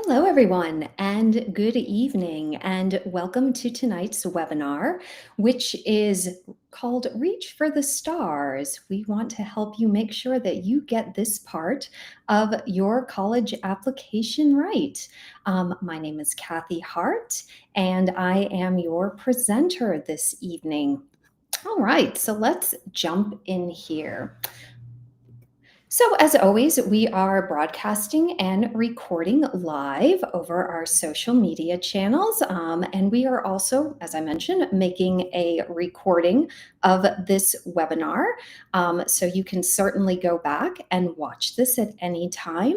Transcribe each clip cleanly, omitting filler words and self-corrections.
Hello, everyone, and good evening, and welcome to tonight's webinar, which is called Reach for the Stars. We want to help you make sure that you get this part of your college application right. My name is Kathy Hart, and I am your presenter this evening. All right, so let's jump in here. So, as always, we are broadcasting and recording live over our social media channels. And we are also, as I mentioned, making a recording of this webinar. So you can certainly go back and watch this at any time.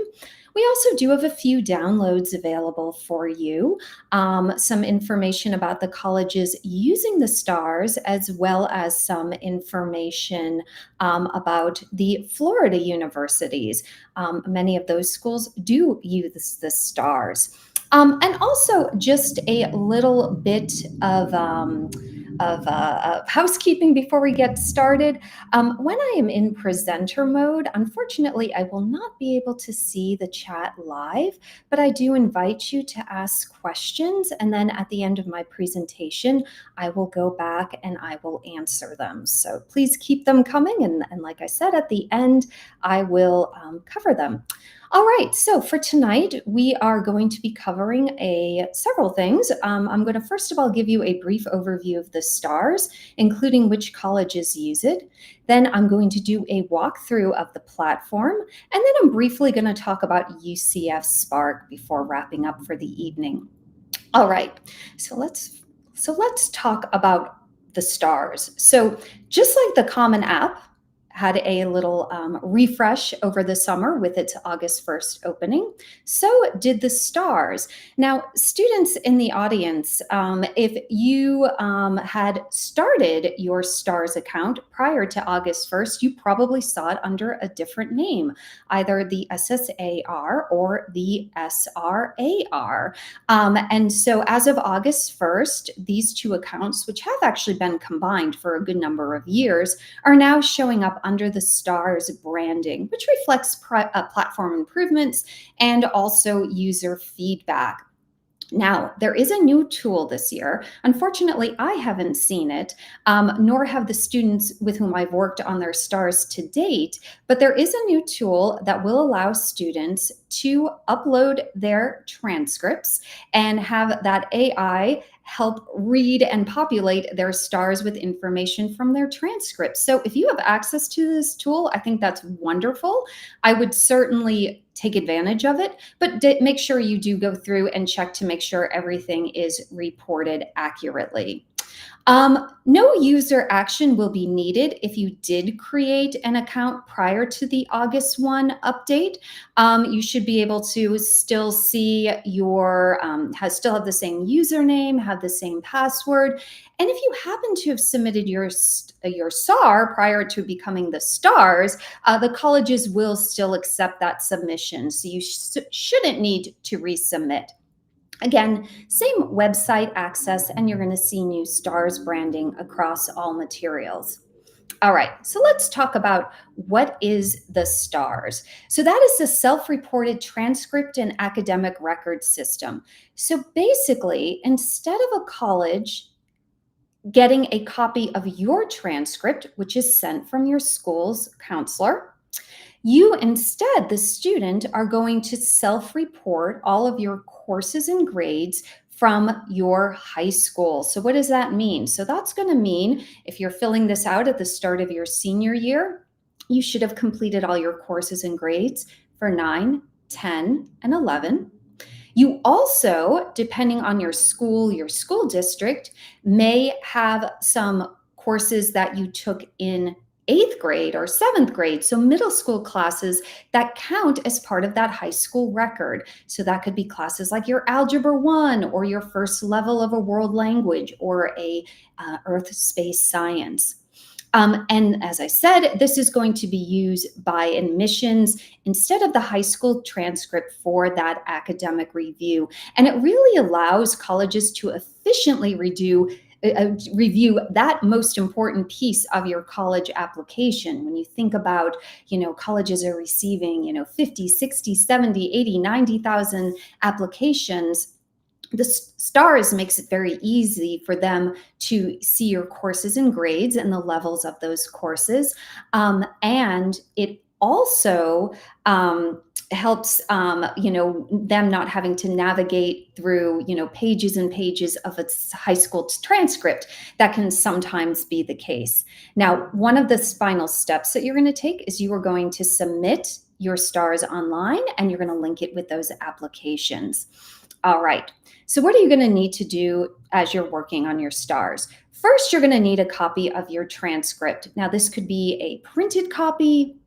We also do have a few downloads available for you, some information about the colleges using the stars, as well as some information about the Florida universities. Many of those schools do use the stars. And also just a little bit of housekeeping before we get started. When I am in presenter mode, unfortunately, I will not be able to see the chat live, but I do invite you to ask questions. And then at the end of my presentation, I will go back and I will answer them. So please keep them coming. And like I said, at the end, I will cover them. All right, so for tonight, we are going to be covering several things. I'm going to first of all give you a brief overview of the stars, including which colleges use it. Then I'm going to do a walkthrough of the platform, and then I'm briefly going to talk about UCF SPARK before wrapping up for the evening. All right, so let's talk about the stars. So just like the Common App had a little refresh over the summer with its August 1st opening, so did the stars. Now, students in the audience, if you had started your stars account prior to August 1st, you probably saw it under a different name, either the SSAR or the SRAR. And so as of August 1st, these two accounts, which have actually been combined for a good number of years, are now showing up under the stars branding, which reflects platform improvements and also user feedback. Now, there is a new tool this year. Unfortunately, I haven't seen it, nor have the students with whom I've worked on their stars to date, but there is a new tool that will allow students to upload their transcripts and have that AI help read and populate their stars with information from their transcripts. So if you have access to this tool, I think that's wonderful. I would certainly take advantage of it, but make sure you do go through and check to make sure everything is reported accurately. No user action will be needed if you did create an account prior to the August 1 update. You should be able to still see your, still have the same username, have the same password. And if you happen to have submitted your SAR prior to becoming the stars, the colleges will still accept that submission. So you shouldn't need to resubmit. Again, same website access, and you're going to see new stars branding across all materials. All right, so let's talk about what is the stars. So that is the self-reported transcript and academic record system. So basically, instead of a college getting a copy of your transcript, which is sent from your school's counselor, you instead, the student, are going to self-report all of your courses and grades from your high school. So what does that mean? So that's going to mean if you're filling this out at the start of your senior year, you should have completed all your courses and grades for 9, 10, and 11. You also, depending on your school district, may have some courses that you took in 8th grade or 7th grade, so middle school classes that count as part of that high school record. So that could be classes like your Algebra 1 or your first level of a world language or a earth space science. And as I said, this is going to be used by admissions instead of the high school transcript for that academic review. And it really allows colleges to efficiently review review that most important piece of your college application. When you think about, colleges are receiving, 50, 60, 70, 80, 90,000 applications, the STARS makes it very easy for them to see your courses and grades and the levels of those courses. And it also helps, them not having to navigate through, pages and pages of a high school transcript. That can sometimes be the case. Now, one of the final steps that you're going to take is you are going to submit your STARS online, and you're going to link it with those applications. All right. So what are you going to need to do as you're working on your STARS? First, you're going to need a copy of your transcript. Now, this could be a printed copy,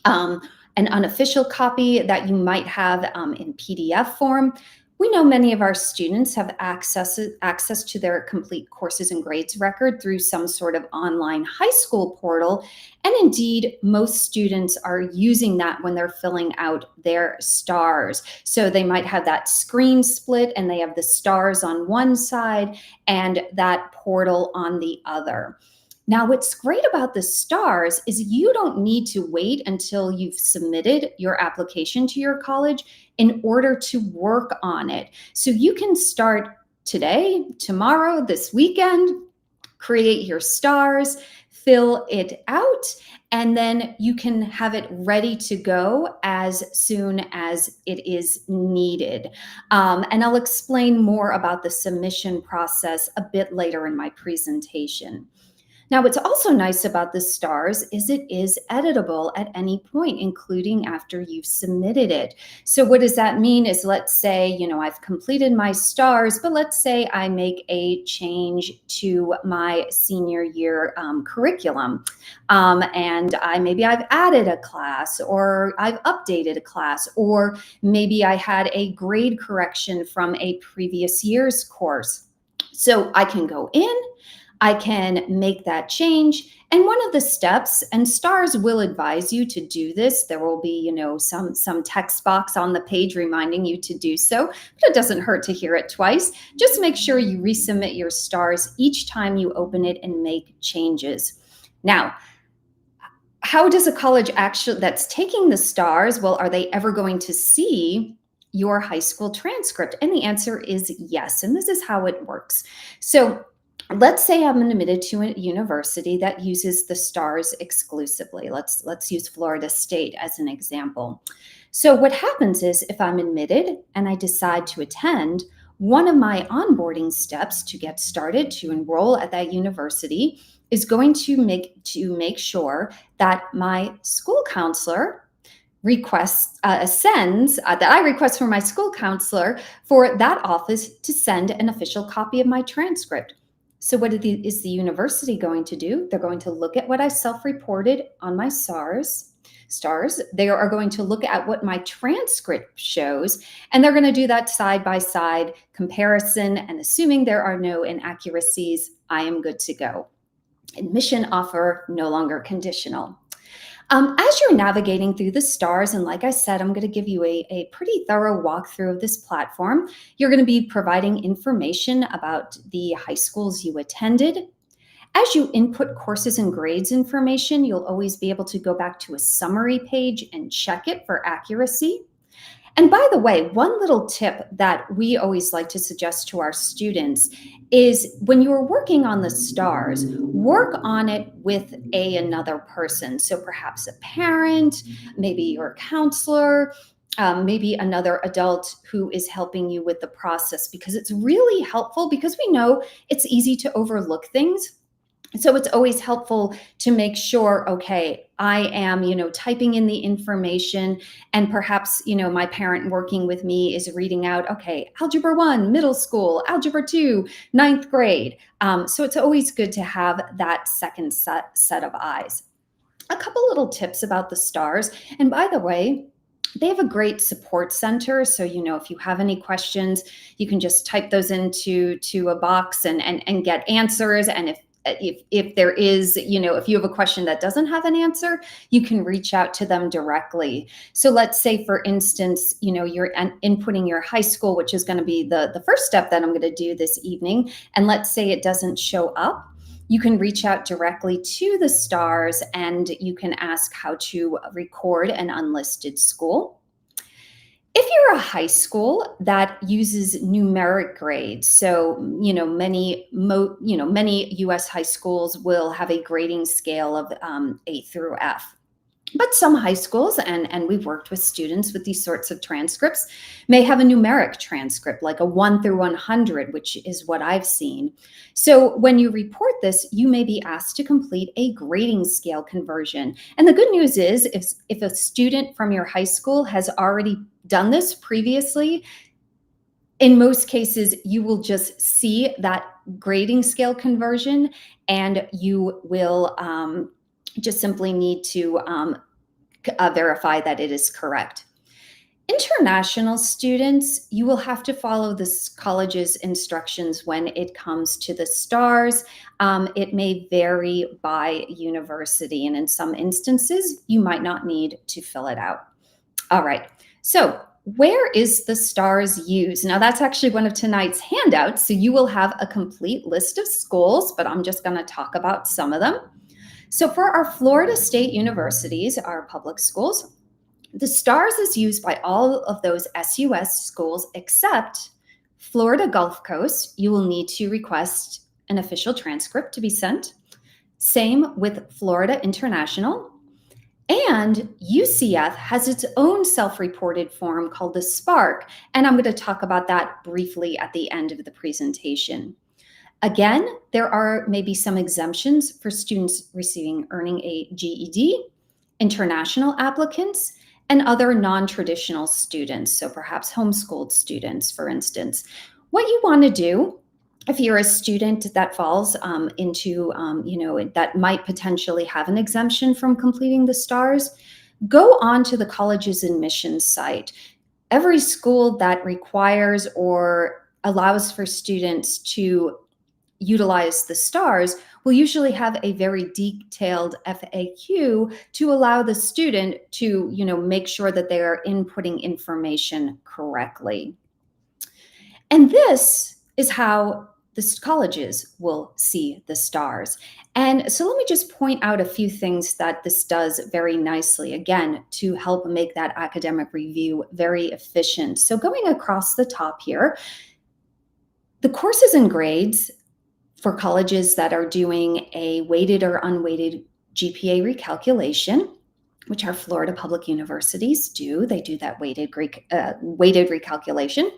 an unofficial copy that you might have in PDF form. We know many of our students have access to their complete courses and grades record through some sort of online high school portal. And indeed, most students are using that when they're filling out their STARS. So they might have that screen split and they have the STARS on one side and that portal on the other. Now, what's great about the STARS is you don't need to wait until you've submitted your application to your college in order to work on it. So you can start today, tomorrow, this weekend, create your STARS, fill it out, and then you can have it ready to go as soon as it is needed. And I'll explain more about the submission process a bit later in my presentation. Now, what's also nice about the STARS is it is editable at any point, including after you've submitted it. So what does that mean is, let's say, I've completed my STARS, but let's say I make a change to my senior year curriculum. And maybe I've added a class, or I've updated a class, or maybe I had a grade correction from a previous year's course. So I can go in, I can make that change. And one of the steps, and STARS will advise you to do this, there will be, some text box on the page reminding you to do so, but it doesn't hurt to hear it twice. Just make sure you resubmit your STARS each time you open it and make changes. Now, how does a college actually that's taking the STARS, well, are they ever going to see your high school transcript? And the answer is yes. And this is how it works. So let's say I'm admitted to a university that uses the STARS exclusively. Let's use Florida State as an example. So what happens is, if I'm admitted and I decide to attend, one of my onboarding steps to get started to enroll at that university is going to make sure that my school counselor sends that I request from my school counselor for that office to send an official copy of my transcript. So what is the university going to do? They're going to look at what I self-reported on my STARS. They are going to look at what my transcript shows, and they're going to do that side-by-side comparison. And assuming there are no inaccuracies, I am good to go. Admission offer no longer conditional. As you're navigating through the STARS, and like I said, I'm going to give you a pretty thorough walkthrough of this platform. You're going to be providing information about the high schools you attended. As you input courses and grades information, you'll always be able to go back to a summary page and check it for accuracy. And by the way, one little tip that we always like to suggest to our students is, when you're working on the STARS, work on it with another person. So perhaps a parent, maybe your counselor, maybe another adult who is helping you with the process, because it's really helpful, because we know it's easy to overlook things. So it's always helpful to make sure, okay, I am, typing in the information, and perhaps, my parent working with me is reading out, okay, Algebra 1, middle school, Algebra 2, ninth grade. So it's always good to have that second set of eyes. A couple little tips about the STARS. And by the way, they have a great support center. So, if you have any questions, you can just type those into a box and get answers. And if if there is, if you have a question that doesn't have an answer, you can reach out to them directly. So let's say, for instance, you're inputting your high school, which is going to be the first step that I'm going to do this evening. And let's say it doesn't show up. You can reach out directly to the STARS and you can ask how to record an unlisted school. If you're a high school that uses numeric grades, so many U.S. high schools will have a grading scale of A through F. But some high schools, and we've worked with students with these sorts of transcripts, may have a numeric transcript, like a 1 through 100, which is what I've seen. So when you report this, you may be asked to complete a grading scale conversion. And the good news is, if a student from your high school has already done this previously, in most cases, you will just see that grading scale conversion, and you will just simply need to verify that it is correct. International students, you will have to follow this college's instructions when it comes to the STARS. It may vary by university, and in some instances, you might not need to fill it out. All right, so where is the STARS used? Now, that's actually one of tonight's handouts, so you will have a complete list of schools, but I'm just going to talk about some of them. So for our Florida State universities, our public schools, the STARS is used by all of those SUS schools except Florida Gulf Coast. You will need to request an official transcript to be sent. Same with Florida International. And UCF has its own self-reported form called the SPARK, and I'm going to talk about that briefly at the end of the presentation. Again, there are maybe some exemptions for students receiving earning a GED, international applicants, and other non-traditional students, so perhaps homeschooled students, for instance. What you want to do, if you're a student that falls into, that might potentially have an exemption from completing the STARS, go on to the college's admissions site. Every school that requires or allows for students to utilize the STARS will usually have a very detailed FAQ to allow the student to, make sure that they are inputting information correctly. And this is how the colleges will see the STARS. And so let me just point out a few things that this does very nicely, again, to help make that academic review very efficient. So going across the top here, the courses and grades for colleges that are doing a weighted or unweighted GPA recalculation, which our Florida public universities do, they do that weighted recalculation,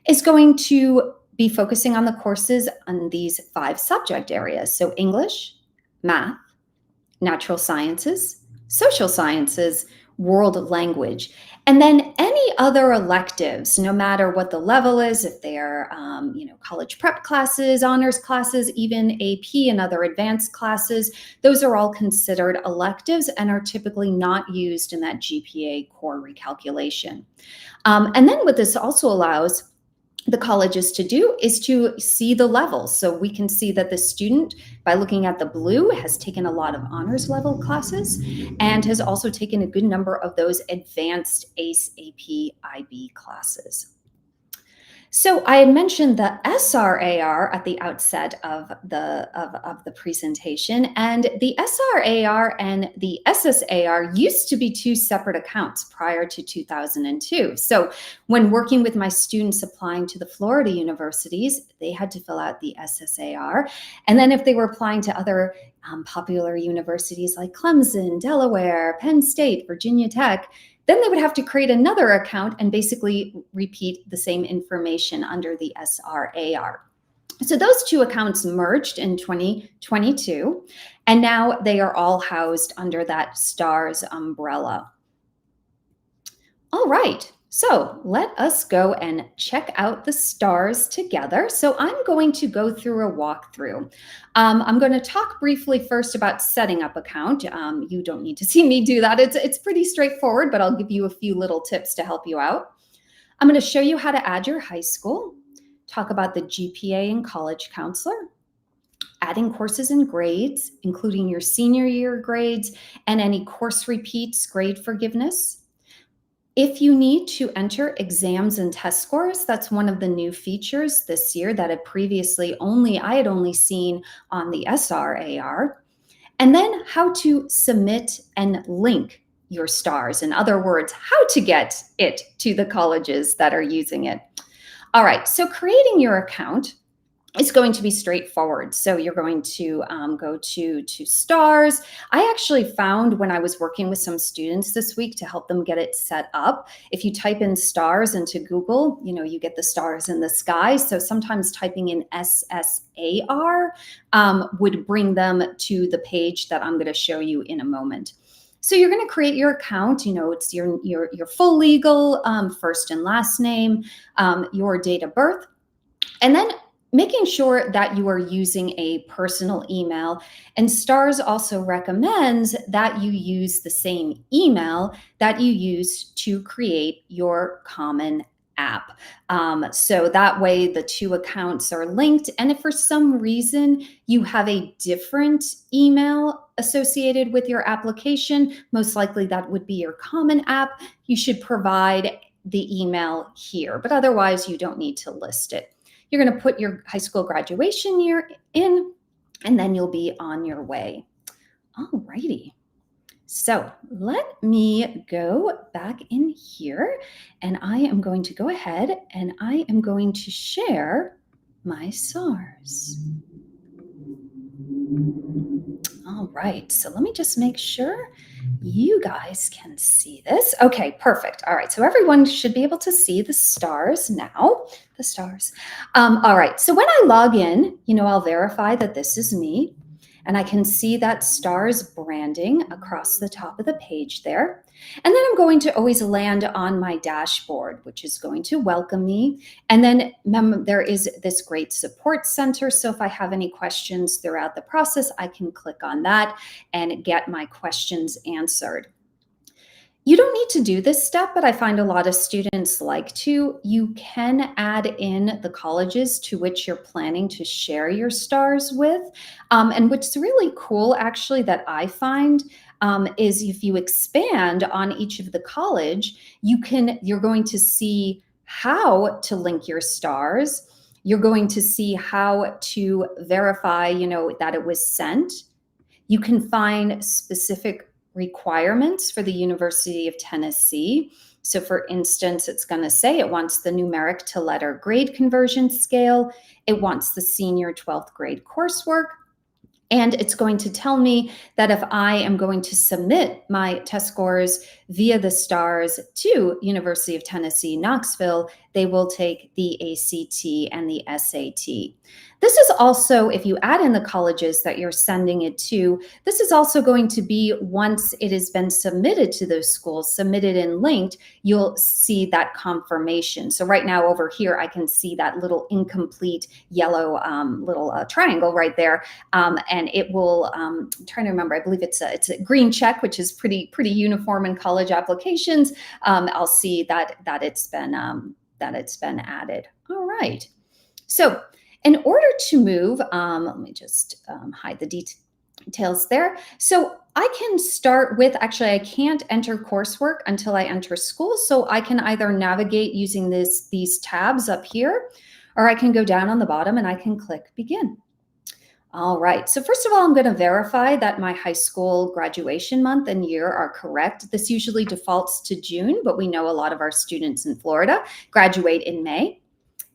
is going to be focusing on the courses on these 5 subject areas. So English, math, natural sciences, social sciences, world language. And then any other electives, no matter what the level is, if they are, college prep classes, honors classes, even AP and other advanced classes, those are all considered electives and are typically not used in that GPA core recalculation. And then what this also allows the colleges to do is to see the levels. So we can see that the student, by looking at the blue, has taken a lot of honors level classes and has also taken a good number of those advanced ACE, AP, IB classes. So I had mentioned the SRAR at the outset of the presentation, and the SRAR and the SSAR used to be 2 separate accounts prior to 2002. So when working with my students applying to the Florida universities, they had to fill out the SSAR. And then if they were applying to other popular universities like Clemson, Delaware, Penn State, Virginia Tech, then they would have to create another account and basically repeat the same information under the SRAR. So those 2 accounts merged in 2022, and now they are all housed under that STARS umbrella. All right, so let us go and check out the STARS together. So I'm going to go through a walkthrough. I'm going to talk briefly first about setting up account. You don't need to see me do that. It's pretty straightforward, but I'll give you a few little tips to help you out. I'm going to show you how to add your high school, talk about the GPA and college counselor, adding courses and grades, including your senior year grades and any course repeats, grade forgiveness. If you need to enter exams and test scores, that's one of the new features this year that I had only seen on the SRAR. And then how to submit and link your stars. In other words, how to get it to the colleges that are using it. All right, so creating your account is going to be straightforward. So you're going to go to stars. I actually found when I was working with some students this week to help them get it set up, if you type in stars into Google, you get the stars in the sky. So sometimes typing in SSAR would bring them to the page that I'm going to show you in a moment. So you're going to create your account. It's your full legal first and last name, your date of birth, and then making sure that you are using a personal email. And STARS also recommends that you use the same email that you use to create your Common App. So that way the two accounts are linked. And if for some reason you have a different email associated with your application, most likely that would be your Common App, you should provide the email here, but otherwise you don't need to list it. You're going to put your high school graduation year in, and then you'll be on your way. All righty. So let me go back in here, and I am going to go ahead and I am going to share my SARs. All right, so let me just make sure you guys can see this. Okay, perfect. All right, so everyone should be able to see the stars now. The stars. All right, so when I log in, I'll verify that this is me, and I can see that stars branding across the top of the page there. And then I'm going to always land on my dashboard, which is going to welcome me. And then there is this great support center. So if I have any questions throughout the process, I can click on that and get my questions answered. You don't need to do this step, but I find a lot of students like to. You can add in the colleges to which you're planning to share your stars with. And what's really cool, actually, that I find is if you expand on each of the college, you're going to see how to link your stars. You're going to see how to verify, that it was sent. You can find specific requirements for the University of Tennessee. So for instance, it's going to say it wants the numeric to letter grade conversion scale. It wants the senior 12th grade coursework. And it's going to tell me that if I am going to submit my test scores via the STARS to University of Tennessee, Knoxville, they will take the ACT and the SAT. This is also, if you add in the colleges that you're sending it to, this is also going to be, once it has been submitted to those schools, submitted and linked, you'll see that confirmation. So right now over here, I can see that little incomplete yellow little triangle right there. And it will, I'm trying to remember, I believe it's a green check, which is pretty uniform in college applications. I'll see that it's been added. All right. So in order to move, let me just hide the details there. So I can start with, actually, I can't enter coursework until I enter school. So I can either navigate using these tabs up here, or I can go down on the bottom and I can click begin. All right, so first of all, I'm going to verify that my high school graduation month and year are correct. This usually defaults to June, but we know a lot of our students in Florida graduate in May.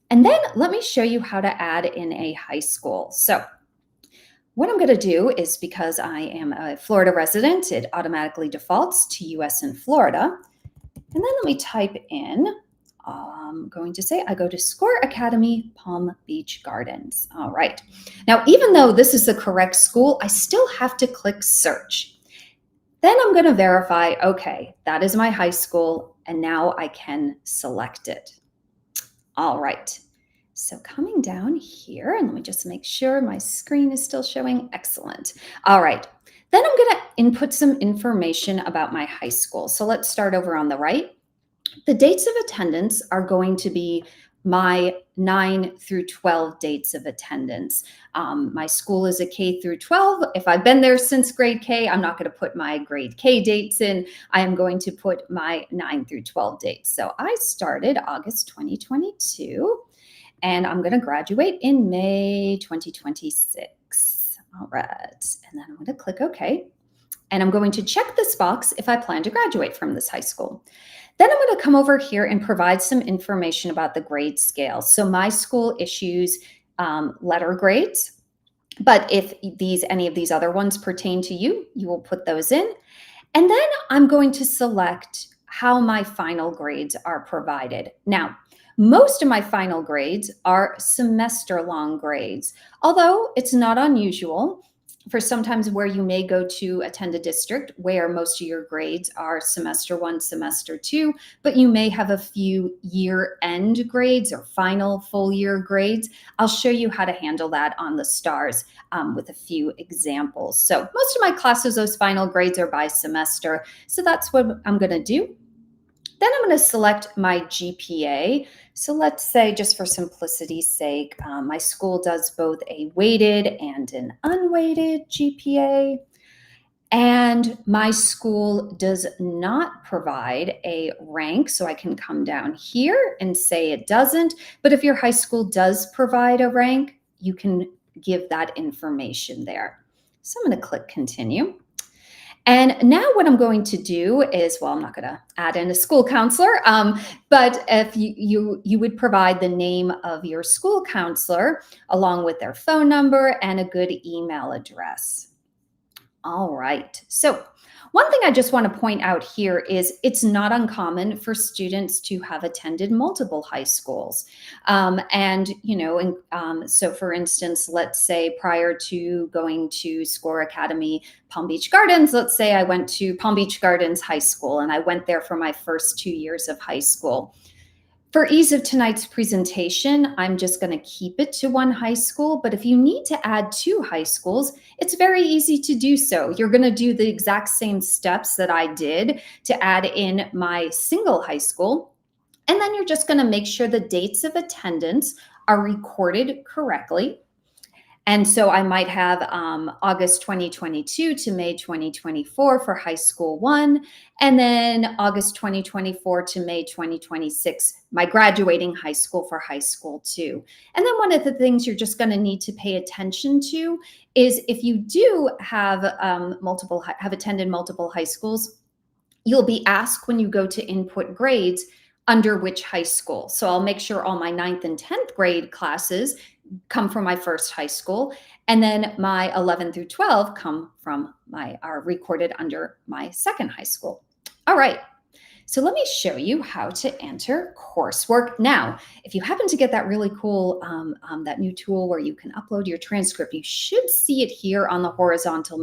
And then let me show you how to add in a high school. So what I'm going to do is, because I am a Florida resident, it automatically defaults to US and Florida. And then let me type in, I'm going to say I go to SCORE Academy, Palm Beach Gardens. All right. Now, even though this is the correct school, I still have to click search. Then I'm going to verify, okay, that is my high school, and now I can select it. All right. So coming down here, and let me just make sure my screen is still showing. Excellent. All right. Then I'm going to input some information about my high school. So let's start over on the right. The dates of attendance are going to be my 9 through 12 dates of attendance. My school is a K through 12. If I've been there since grade K, I'm not going to put my grade K dates in. I am going to put my 9 through 12 dates. So I started August 2022, and I'm going to graduate in May 2026. All right. And then I'm going to click OK. And I'm going to check this box if I plan to graduate from this high school. Then I'm going to come over here and provide some information about the grade scale. So my school issues letter grades, but if any of these other ones pertain to you, you will put those in. And then I'm going to select how my final grades are provided. Now, most of my final grades are semester-long grades, although it's not unusual for sometimes where you may go to attend a district where most of your grades are semester 1, semester 2, but you may have a few year-end grades or final full year grades. I'll show you how to handle that on the STARS with a few examples. So most of my classes, those final grades are by semester. So that's what I'm going to do. Then I'm going to select my GPA. So let's say, just for simplicity's sake, my school does both a weighted and an unweighted GPA. And my school does not provide a rank, so I can come down here and say it doesn't. But if your high school does provide a rank, you can give that information there. So I'm going to click continue. And now what I'm going to do is, well, I'm not going to add in a school counselor, but if you would provide the name of your school counselor along with their phone number and a good email address. All right. So one thing I just want to point out here is it's not uncommon for students to have attended multiple high schools. So for instance, let's say prior to going to SCORE Academy, Palm Beach Gardens, let's say I went to Palm Beach Gardens High School and I went there for my first 2 years of high school. For ease of tonight's presentation, I'm just going to keep it to one high school, but if you need to add 2 high schools, it's very easy to do so. You're going to do the exact same steps that I did to add in my single high school, and then you're just going to make sure the dates of attendance are recorded correctly. And so I might have August 2022 to May 2024 for high school 1, and then August 2024 to May 2026, my graduating high school for high school 2. And then one of the things you're just going to need to pay attention to is if you do have attended multiple high schools, you'll be asked when you go to input grades under which high school. So I'll make sure all my 9th and 10th grade classes come from my first high school, and then my 11 through 12 come from are recorded under my second high school. All right, so let me show you how to enter coursework. Now, if you happen to get that really cool, that new tool where you can upload your transcript, you should see it here on the horizontal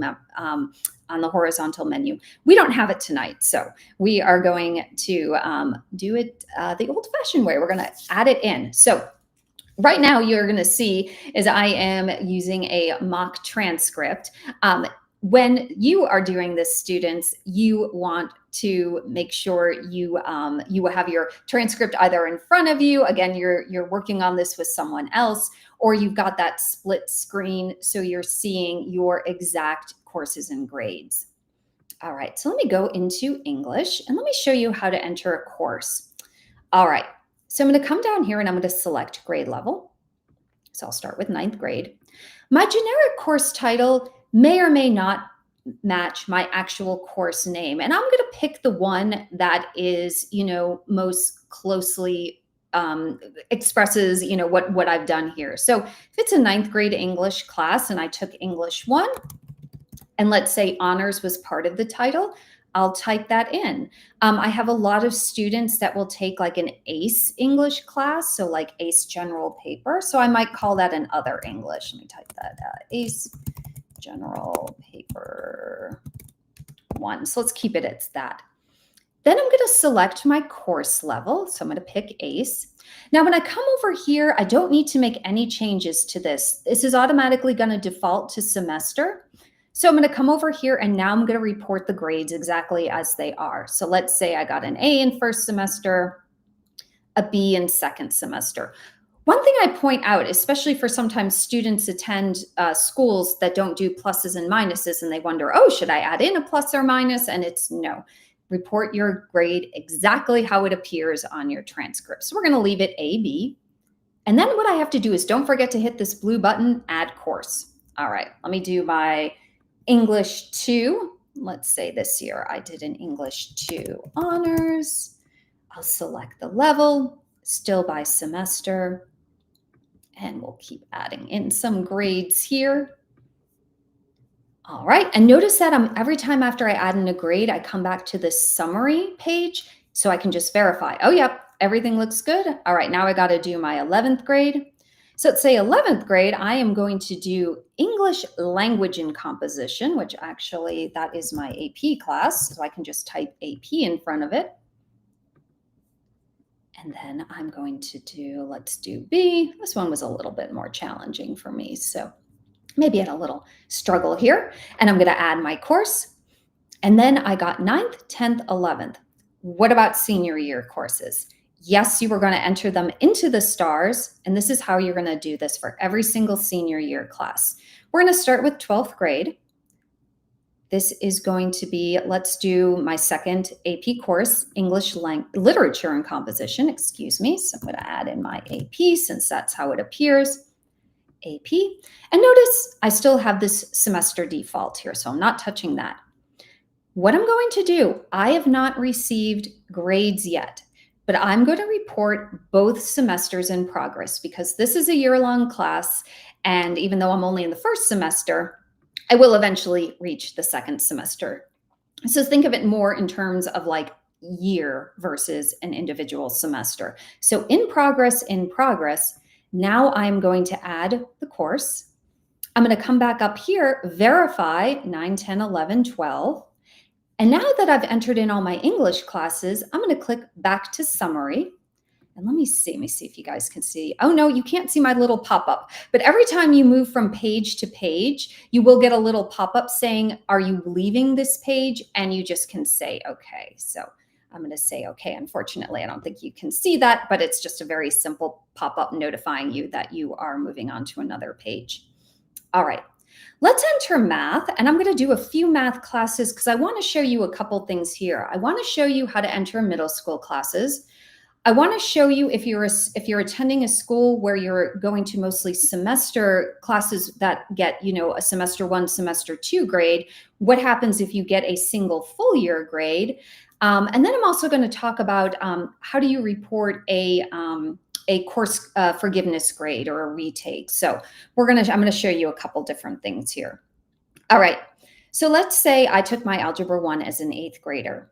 menu. We don't have it tonight, so we are going to do it the old-fashioned way. We're going to add it in. So right now, you're going to see is I am using a mock transcript. When you are doing this, students, you want to make sure you have your transcript either in front of you. Again, you're working on this with someone else, or you've got that split screen so you're seeing your exact courses and grades. All right, so let me go into English and let me show you how to enter a course. All right. So I'm going to come down here and I'm going to select grade level. So I'll start with 9th grade. My generic course title may or may not match my actual course name. And I'm going to pick the one that is, most closely expresses, what I've done here. So if it's a 9th grade English class and I took English 1, and let's say honors was part of the title, I'll type that in. I have a lot of students that will take like an ACE English class, so like ACE General Paper. So I might call that an other English. Let me type that ACE General Paper 1. So let's keep it as that. Then I'm going to select my course level. So I'm going to pick ACE. Now, when I come over here, I don't need to make any changes to this. This is automatically going to default to semester. So I'm going to come over here and now I'm going to report the grades exactly as they are. So let's say I got an A in first semester, a B in second semester. One thing I point out, especially for sometimes students attend schools that don't do pluses and minuses, and they wonder, oh, should I add in a plus or minus? And it's no. Report your grade exactly how it appears on your transcript. So we're going to leave it A, B. And then what I have to do is don't forget to hit this blue button, add course. All right, let me do my English 2. Let's say this year I did an English 2 honors. I'll select the level, still by semester. And we'll keep adding in some grades here. All right, and notice that every time after I add in a grade, I come back to this summary page so I can just verify, oh, yep, everything looks good. All right, now I got to do my 11th grade. So let's say 11th grade, I am going to do English language and composition, which actually that is my AP class. So I can just type AP in front of it. And then I'm going to do, let's do B. This one was a little bit more challenging for me. So maybe I had a little struggle here. And I'm going to add my course. And then I got 9th, 10th, 11th. What about senior year courses? Yes, you were going to enter them into the STARS. And this is how you're going to do this for every single senior year class. We're going to start with 12th grade. This is going to be, let's do my second AP course, English Literature and Composition, excuse me. So I'm going to add in my AP since that's how it appears, AP. And notice I still have this semester default here, so I'm not touching that. What I'm going to do, I have not received grades yet, but I'm going to report both semesters in progress because this is a year-long class. And even though I'm only in the first semester, I will eventually reach the second semester. So think of it more in terms of like year versus an individual semester. So in progress, now I'm going to add the course. I'm going to come back up here, verify 9, 10, 11, 12. And now that I've entered in all my English classes, I'm going to click back to summary. And let me see if you guys can see. Oh no, you can't see my little pop-up. But every time you move from page to page, you will get a little pop-up saying, are you leaving this page? And you just can say, okay. So I'm going to say, okay. Unfortunately, I don't think you can see that, but it's just a very simple pop-up notifying you that you are moving on to another page. All right. Let's enter math, and I'm going to do a few math classes because I want to show you a couple things here. I want to show you how to enter middle school classes. I want to show you if you're attending a school where you're going to mostly semester classes that get, a semester 1, semester 2 grade, what happens if you get a single full year grade. And then I'm also going to talk about how do you report a course forgiveness grade or a retake. So I'm going to show you a couple different things here. All right. So let's say I took my Algebra 1 as an 8th grader.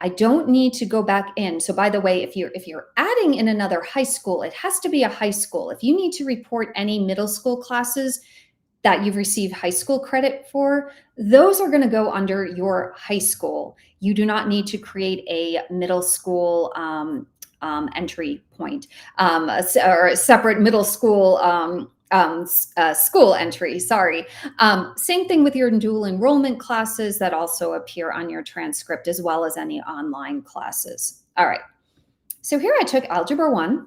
I don't need to go back in. So by the way, if you're adding in another high school, it has to be a high school. If you need to report any middle school classes that you've received high school credit for, those are going to go under your high school. You do not need to create a middle school entry point or a separate middle school school entry, sorry. Same thing with your dual enrollment classes that also appear on your transcript as well as any online classes. All right, so here I took Algebra 1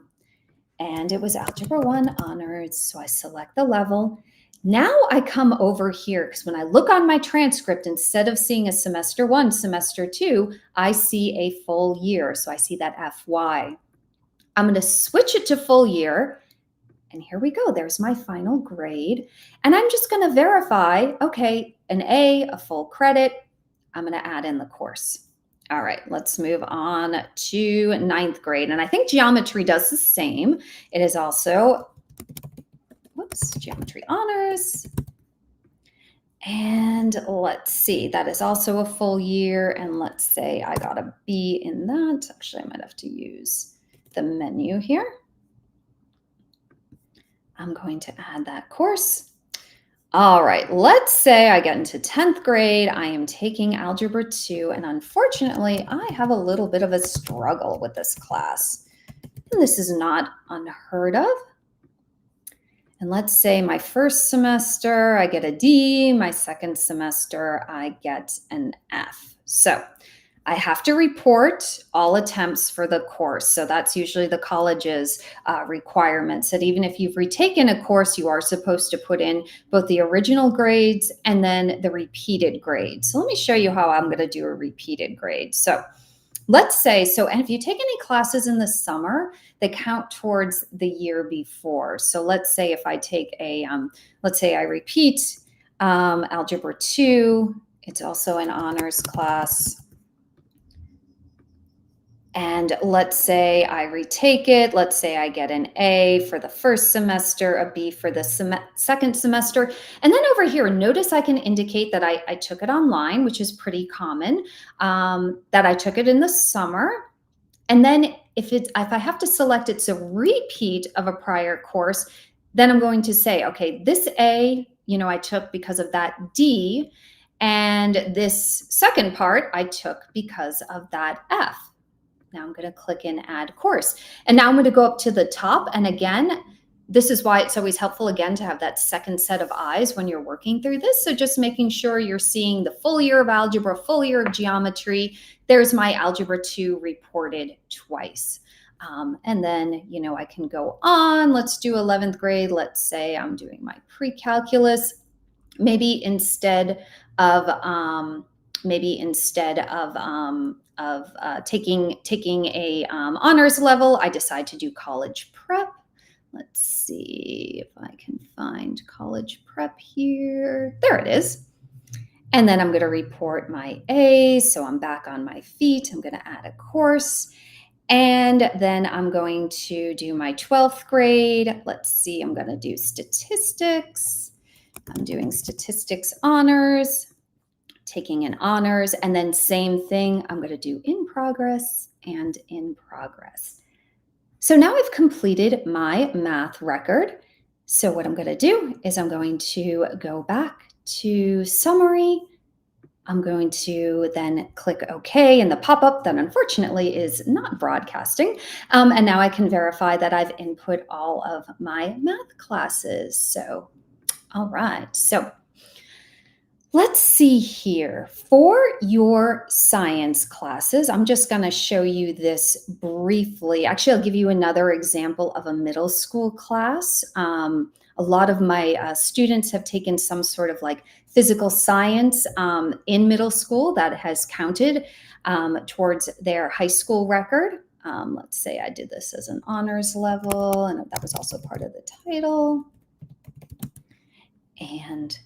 and it was Algebra 1 honors. So I select the level. Now I come over here because when I look on my transcript, instead of seeing a semester 1, semester 2, I see a full year. So I see that FY. I'm going to switch it to full year. And here we go. There's my final grade. And I'm just going to verify, okay, an A, a full credit. I'm going to add in the course. All right, let's move on to 9th grade. And I think geometry does the same. It is also, geometry honors. And let's see, that is also a full year. And let's say I got a B in that. Actually, I might have to use the menu here. I'm going to add that course. All right, let's say I get into 10th grade. I am taking Algebra 2, and unfortunately, I have a little bit of a struggle with this class. And this is not unheard of. And let's say my first semester, I get a D. My second semester, I get an F. So I have to report all attempts for the course. So that's usually the college's requirements, that even if you've retaken a course, you are supposed to put in both the original grades and then the repeated grades. So let me show you how I'm going to do a repeated grade. So let's say, and if you take any classes in the summer, they count towards the year before. So let's say if I take let's say I repeat Algebra 2, it's also an honors class. And let's say I retake it. Let's say I get an A for the first semester, a B for the second semester. And then over here, notice I can indicate that I took it online, which is pretty common, that I took it in the summer. And then if I have to select it's a repeat of a prior course, then I'm going to say, okay, this A, I took because of that D, and this second part I took because of that F. Now I'm going to click in add course. And now I'm going to go up to the top. And again, this is why it's always helpful, again, to have that second set of eyes when you're working through this. So just making sure you're seeing the full year of algebra, full year of geometry. There's my Algebra 2 reported twice. And then, I can go on. Let's do 11th grade. Let's say I'm doing my pre-calculus. Maybe instead of taking a honors level, I decide to do college prep. Let's see if I can find college prep here. There it is. And then I'm going to report my A's. So I'm back on my feet. I'm going to add a course. And then I'm going to do my 12th grade. Let's see, I'm going to do statistics. I'm doing statistics honors, taking an honors, and then same thing, I'm going to do in progress and in progress. So now I've completed my math record. So what I'm going to do is I'm going to go back to summary. I'm going to then click OK in the pop-up that unfortunately is not broadcasting. And now I can verify that I've input all of my math classes. So, all right. So let's see here. For your science classes, I'm just going to show you this briefly. Actually, I'll give you another example of a middle school class. A lot of my students have taken some sort of like physical science in middle school that has counted towards their high school record. Let's say I did this as an honors level, and that was also part of the title. And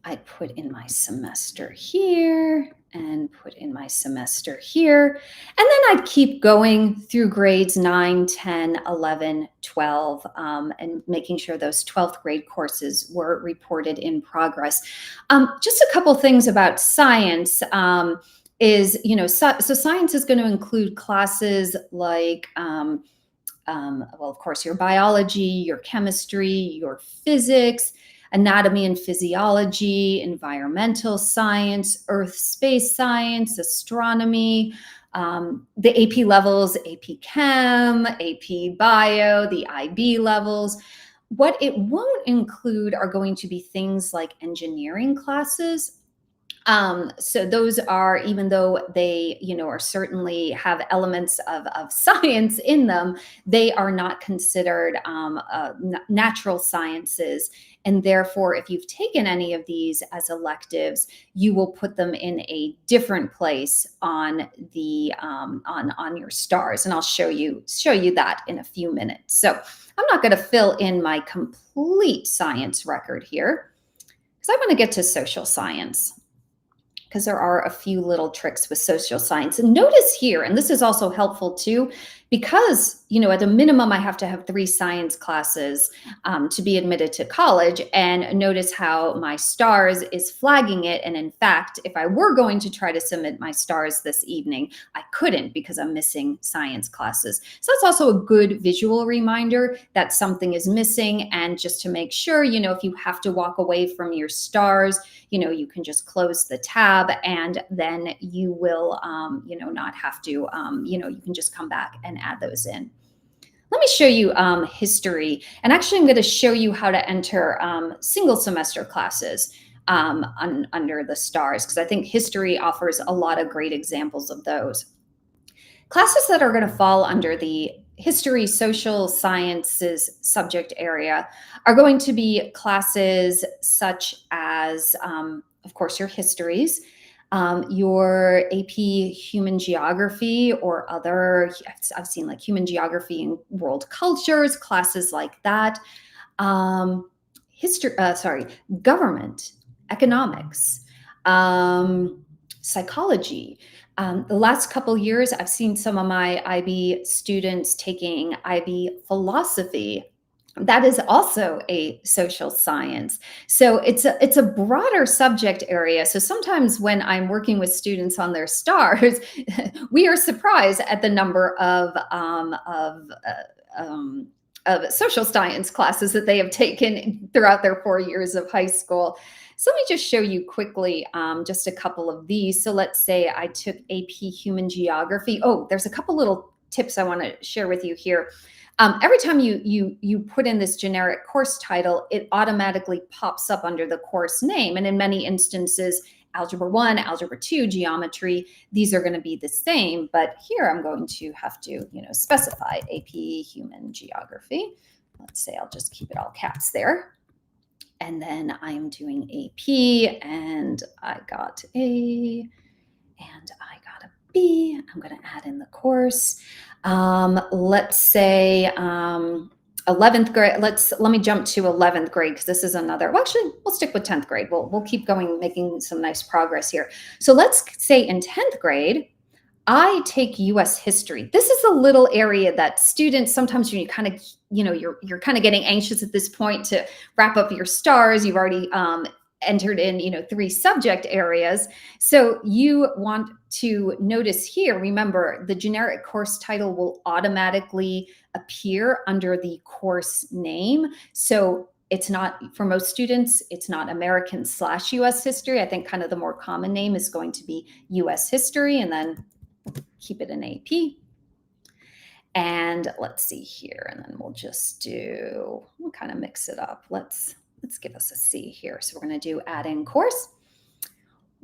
I put in my semester here and put in my semester here. And then I'd keep going through grades 9, 10, 11, 12, and making sure those 12th grade courses were reported in progress. Just a couple things about science is, so science is going to include classes like, well, of course, your biology, your chemistry, your physics, anatomy and physiology, environmental science, earth space science, astronomy, the AP levels, AP Chem, AP Bio, the IB levels. What it won't include are going to be things like engineering classes. So those are, even though they, are certainly have elements of science in them, they are not considered natural sciences. And therefore, if you've taken any of these as electives, you will put them in a different place on the on your stars. And I'll show you that in a few minutes. So I'm not going to fill in my complete science record here because I want to get to social science, because there are a few little tricks with social science. And notice here, and this is also helpful too, because, at a minimum, I have to have 3 science classes to be admitted to college. And notice how my stars is flagging it. And in fact, if I were going to try to submit my stars this evening, I couldn't because I'm missing science classes. So that's also a good visual reminder that something is missing. And just to make sure, if you have to walk away from your stars, you can just close the tab, and then you will, not have to, you can just come back and add those in. Let me show you history. And actually, I'm going to show you how to enter single semester classes. under the stars, because I think history offers a lot of great examples of those. Classes that are going to fall under the history, social sciences subject area are going to be classes such as, of course, your histories, your AP human geography, or other, I've seen like human geography and world cultures, classes like that. Government, economics, psychology. The last couple years, I've seen some of my IB students taking IB philosophy. That is also a social science. So it's a broader subject area. So sometimes when I'm working with students on their stars, we are surprised at the number of social science classes that they have taken throughout their 4 years of high school. So let me just show you quickly just a couple of these. So let's say I took AP Human Geography. Oh, there's a couple little tips I want to share with you here. Every time you put in this generic course title, it automatically pops up under the course name. And in many instances, Algebra 1, Algebra 2, Geometry, these are going to be the same. But here I'm going to have to, specify AP Human Geography. Let's say I'll just keep it all caps there. And then I'm doing AP, and I got A, and I got a B. I'm going to add in the course. Let's say 11th grade. Let me jump to 11th grade, because this is another. Well, actually, we'll stick with 10th grade. We'll keep going, making some nice progress here. So let's say in 10th grade, I take U.S. history. This is a little area that students sometimes, when you kind of, you're kind of getting anxious at this point to wrap up your stars. You've already entered in, 3 subject areas. So you want to notice here, remember, the generic course title will automatically appear under the course name. So it's not, for most students, it's not American/US history. I think kind of the more common name is going to be US history, and then keep it in AP. And let's see here, and then we'll kind of mix it up. Let's give us a C here. So we're going to do add in course.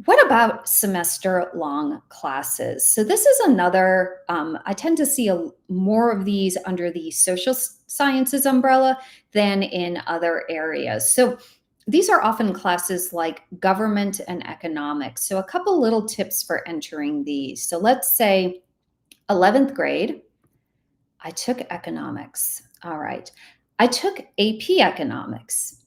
What about semester-long classes? So this is another, I tend to see more of these under the social sciences umbrella than in other areas. So these are often classes like government and economics. So a couple little tips for entering these. So let's say 11th grade, I took economics. All right. I took AP economics.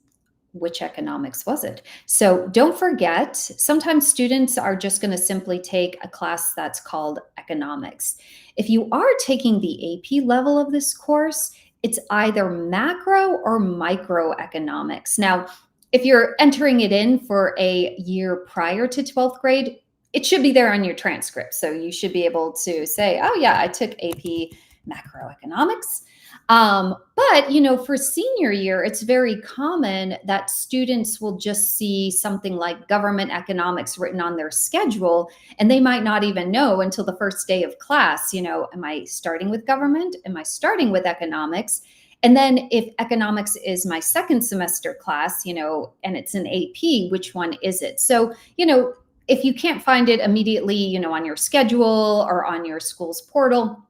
Which economics was it? So don't forget, sometimes students are just going to simply take a class that's called economics. If you are taking the AP level of this course, it's either macro or microeconomics. Now, if you're entering it in for a year prior to 12th grade, it should be there on your transcript. So you should be able to say, oh yeah, I took AP macroeconomics. But, for senior year, it's very common that students will just see something like government economics written on their schedule, and they might not even know until the first day of class, am I starting with government? Am I starting with economics? And then if economics is my second semester class, and it's an AP, which one is it? So, if you can't find it immediately, on your schedule or on your school's portal,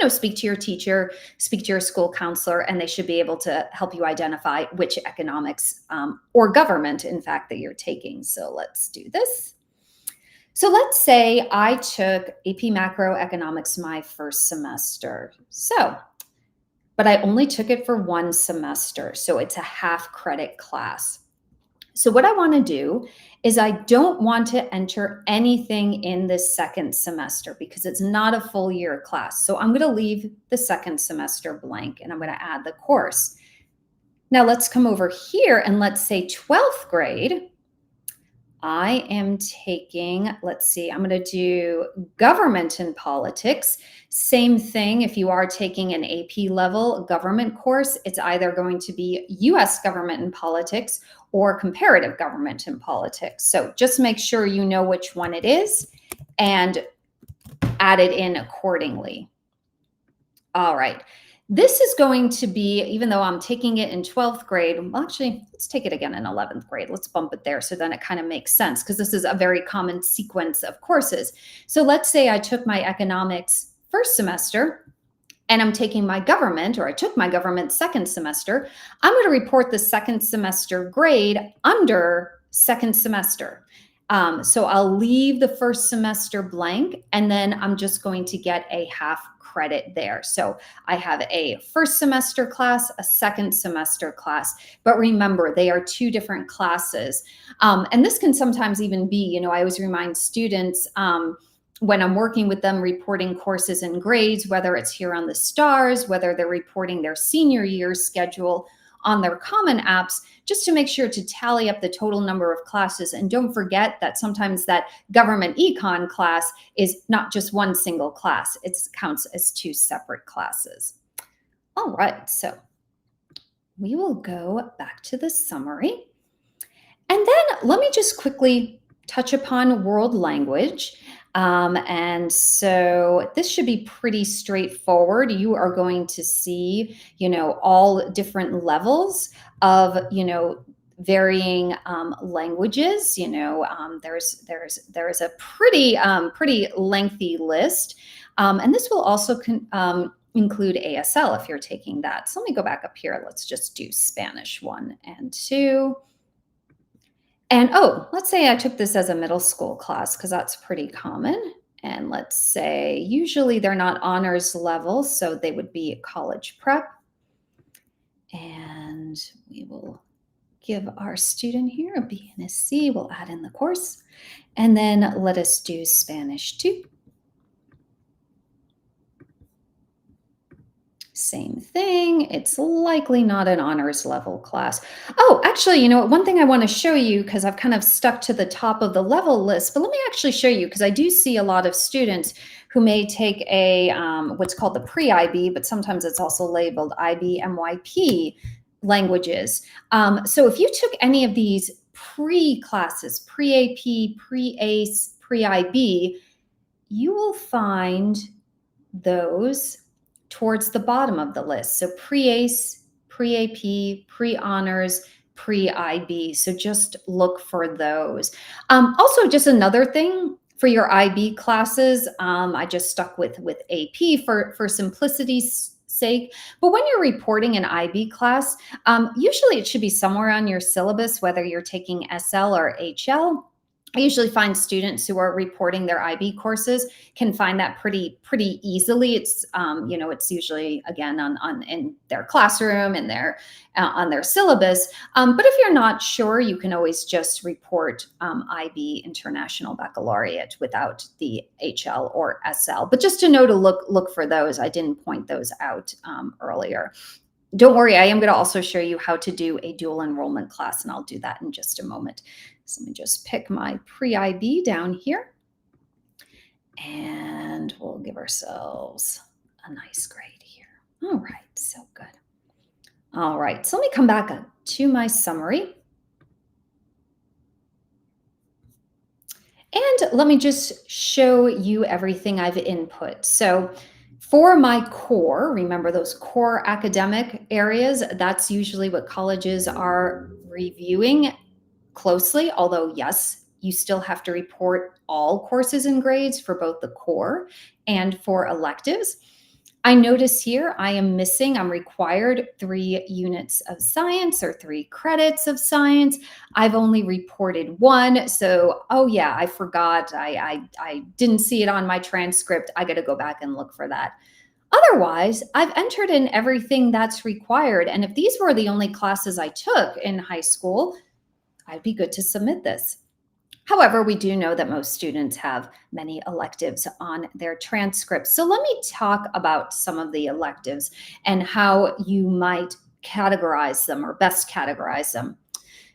speak to your teacher, speak to your school counselor, and they should be able to help you identify which economics or government, in fact, that you're taking. So let's do this. So let's say I took AP macroeconomics my first semester. But I only took it for 1 semester. So it's a half credit class. So what I want to do is I don't want to enter anything in this second semester because it's not a full year class. So I'm going to leave the second semester blank, and I'm going to add the course. Now let's come over here, and let's say 12th grade. I am taking, let's see, I'm going to do government and politics. Same thing, if you are taking an AP level government course, it's either going to be US government and politics or comparative government and politics. So just make sure you know which one it is and add it in accordingly. All right. This is going to be, even though I'm taking it in 12th grade, well, actually, let's take it again in 11th grade. Let's bump it there so then it kind of makes sense because this is a very common sequence of courses. So let's say I took my economics first semester and I'm taking my government, or I took my government second semester. I'm going to report the second semester grade under second semester. So I'll leave the first semester blank, and then I'm just going to get a half credit there. So I have a first semester class, a second semester class, but remember, they are two different classes. And this can sometimes even be, I always remind students, when I'm working with them reporting courses and grades, whether it's here on the STARS, whether they're reporting their senior year schedule on their Common Apps, just to make sure to tally up the total number of classes. And don't forget that sometimes that government econ class is not just one single class, it counts as two separate classes. All right, so we will go back to the summary. And then let me just quickly touch upon world language. And so this should be pretty straightforward. You are going to see, all different levels of, varying languages. There's a pretty lengthy list, and this will also include ASL if you're taking that. So let me go back up here. Let's just do Spanish 1 and 2. And let's say I took this as a middle school class because that's pretty common. And let's say usually they're not honors level, so they would be college prep. And we will give our student here a B and a C. We'll add in the course. And then let us do Spanish 2. Same thing. It's likely not an honors level class. Oh, actually, one thing I want to show you, because I've kind of stuck to the top of the level list, but let me actually show you, because I do see a lot of students who may take a what's called the pre-IB, but sometimes it's also labeled IB, MYP languages. So if you took any of these pre-classes, pre-AP, pre-ACE, pre-IB, you will find those towards the bottom of the list. So pre-ACE, pre-AP, pre-honors, pre-IB. So just look for those. Also, just another thing for your IB classes, I just stuck with AP for simplicity's sake. But when you're reporting an IB class, usually it should be somewhere on your syllabus, whether you're taking SL or HL. I usually find students who are reporting their IB courses can find that pretty easily. It's it's usually again on in their classroom and their on their syllabus. But if you're not sure, you can always just report IB International Baccalaureate without the HL or SL. But just to know to look for those. I didn't point those out earlier. Don't worry, I am going to also show you how to do a dual enrollment class, and I'll do that in just a moment. So let me just pick my pre-IB down here, and we'll give ourselves a nice grade here. All right, so good. All right, so let me come back to my summary. And let me just show you everything I've input. So for my core, remember those core academic areas, that's usually what colleges are reviewing closely, although yes, you still have to report all courses and grades for both the core and for electives. I notice here I'm required 3 units of science or 3 credits of science. I've only reported 1. So, oh yeah, I forgot. I didn't see it on my transcript. I got to go back and look for that. Otherwise, I've entered in everything that's required. And if these were the only classes I took in high school, I'd be good to submit this. However, we do know that most students have many electives on their transcripts. So let me talk about some of the electives and how you might categorize them or best categorize them.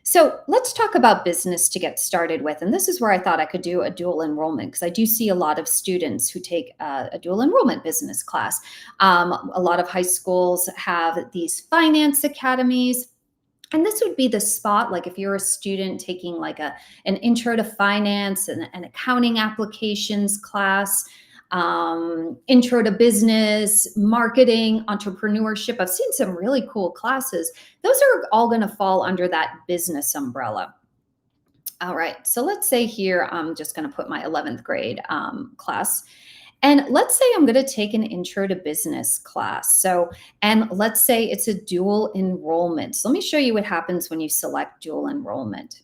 So let's talk about business to get started with. And this is where I thought I could do a dual enrollment, because I do see a lot of students who take a dual enrollment business class. A lot of high schools have these finance academies. And this would be the spot, like if you're a student taking like an intro to finance and an accounting applications class, intro to business, marketing, entrepreneurship. I've seen some really cool classes. Those are all going to fall under that business umbrella. All right, so let's say here, I'm just going to put my 11th grade class. And let's say I'm going to take an intro to business class. And let's say it's a dual enrollment. So let me show you what happens when you select dual enrollment.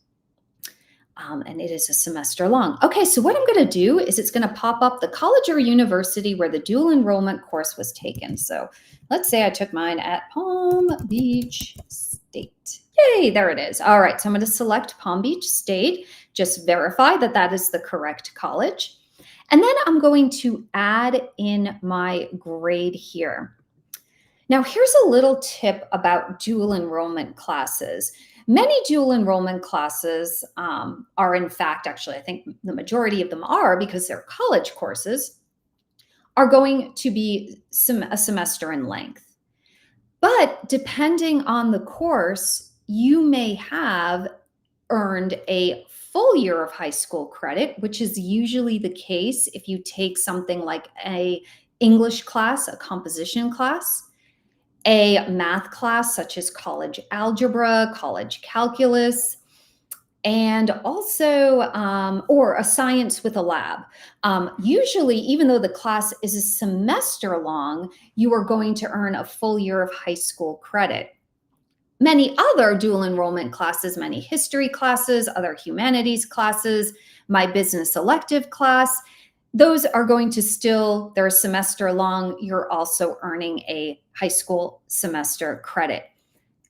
And it is a semester long. Okay, so what I'm going to do is it's going to pop up the college or university where the dual enrollment course was taken. So let's say I took mine at Palm Beach State. Yay, there it is. All right, so I'm going to select Palm Beach State, just verify that that is the correct college. And then I'm going to add in my grade here. Now, here's a little tip about dual enrollment classes. Many dual enrollment classes are, in fact, actually, I think the majority of them are, because they're college courses, are going to be a semester in length. But depending on the course, you may have earned a full year of high school credit, which is usually the case if you take something like an English class, a composition class, a math class such as college algebra, college calculus, and also, or a science with a lab. Usually, even though the class is a semester long, you are going to earn a full year of high school credit. Many other dual enrollment classes, many history classes, other humanities classes, my business elective class, those are going to still, they're a semester long. You're also earning a high school semester credit.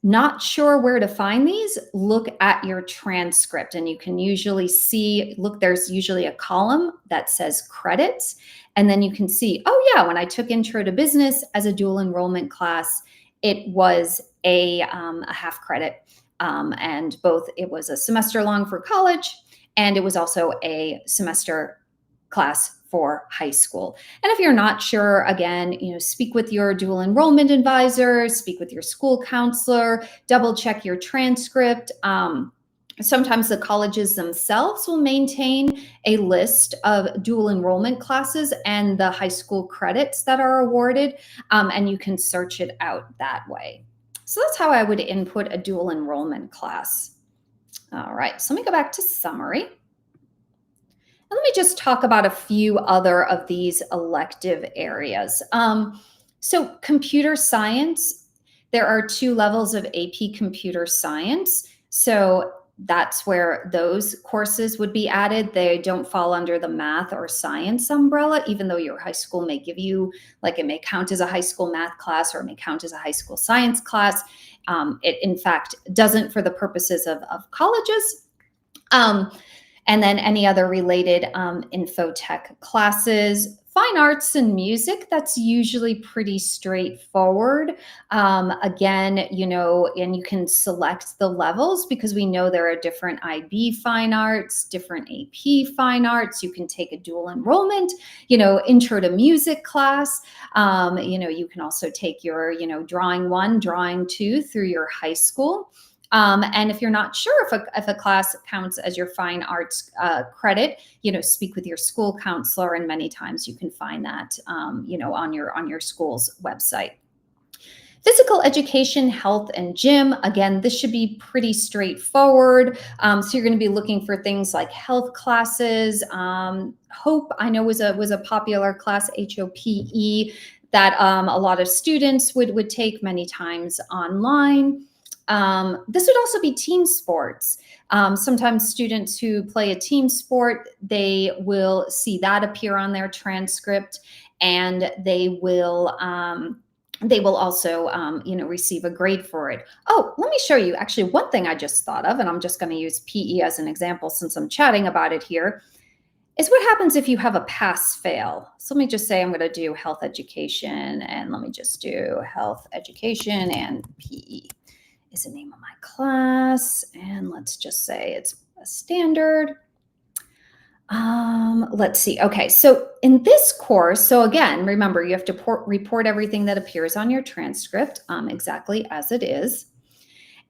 Not sure where to find these? Look at your transcript, and you can usually see, look, there's usually a column that says credits, and then you can see, oh yeah, when I took Intro to Business as a dual enrollment class, it was a half credit, and both, it was a semester long for college, and it was also a semester class for high school. And if you're not sure, again, speak with your dual enrollment advisor, speak with your school counselor, double check your transcript. Sometimes the colleges themselves will maintain a list of dual enrollment classes and the high school credits that are awarded, and you can search it out that way. So that's how I would input a dual enrollment class. All right, so let me go back to summary. Let me just talk about a few other of these elective areas. So computer science, there are 2 levels of AP computer science. So that's where those courses would be added. They don't fall under the math or science umbrella, even though your high school may give you, like, it may count as a high school math class or it may count as a high school science class. It, in fact, doesn't for the purposes of colleges. And then any other related infotech classes. Fine arts and music, that's usually pretty straightforward. Again, and you can select the levels because we know there are different IB fine arts, different AP fine arts. You can take a dual enrollment, intro to music class. You can also take your, drawing 1, drawing 2 through your high school. And if you're not sure if a class counts as your fine arts credit, speak with your school counselor, and many times you can find that, on your school's website. Physical education, health, and gym. Again, this should be pretty straightforward. So you're going to be looking for things like health classes. HOPE, I know was a popular class, HOPE, that a lot of students would take many times online. This would also be team sports. Sometimes students who play a team sport, they will see that appear on their transcript, and they will also, receive a grade for it. Oh, let me show you actually one thing I just thought of, and I'm just going to use PE as an example since I'm chatting about it here, is what happens if you have a pass-fail. So let me just say I'm going to do health education, and let me just do health education, and PE is the name of my class, and let's just say it's a standard. Let's see. Okay, so in this course, so again, remember, you have to report everything that appears on your transcript exactly as it is.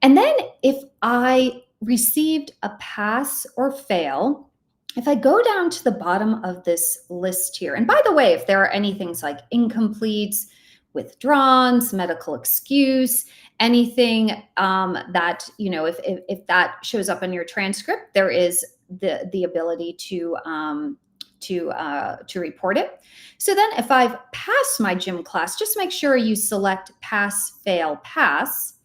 And then if I received a pass or fail, if I go down to the bottom of this list here, and by the way, if there are any things like incompletes, withdrawns, medical excuse, anything that, if that shows up in your transcript, there is the ability to report it. So then if I've passed my gym class, just make sure you select pass, fail, pass.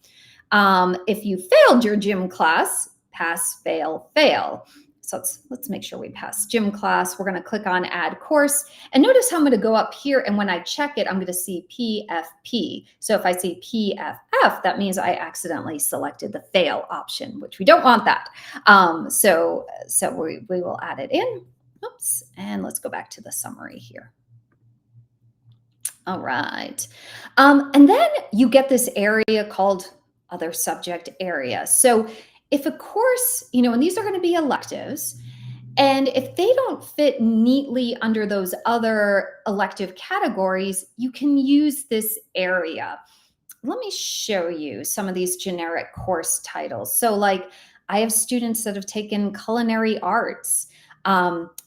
If you failed your gym class, pass, fail, fail. So let's make sure we pass gym class. We're going to click on add course, and notice how I'm going to go up here, and when I check it, I'm going to see PFP. So if I see PFF, that means I accidentally selected the fail option, which we don't want that. So we will add it in. Oops, and let's go back to the summary here. All right. And then you get this area called other subject area. So if a course, and these are going to be electives, and if they don't fit neatly under those other elective categories, you can use this area. Let me show you some of these generic course titles. So like I have students that have taken culinary arts.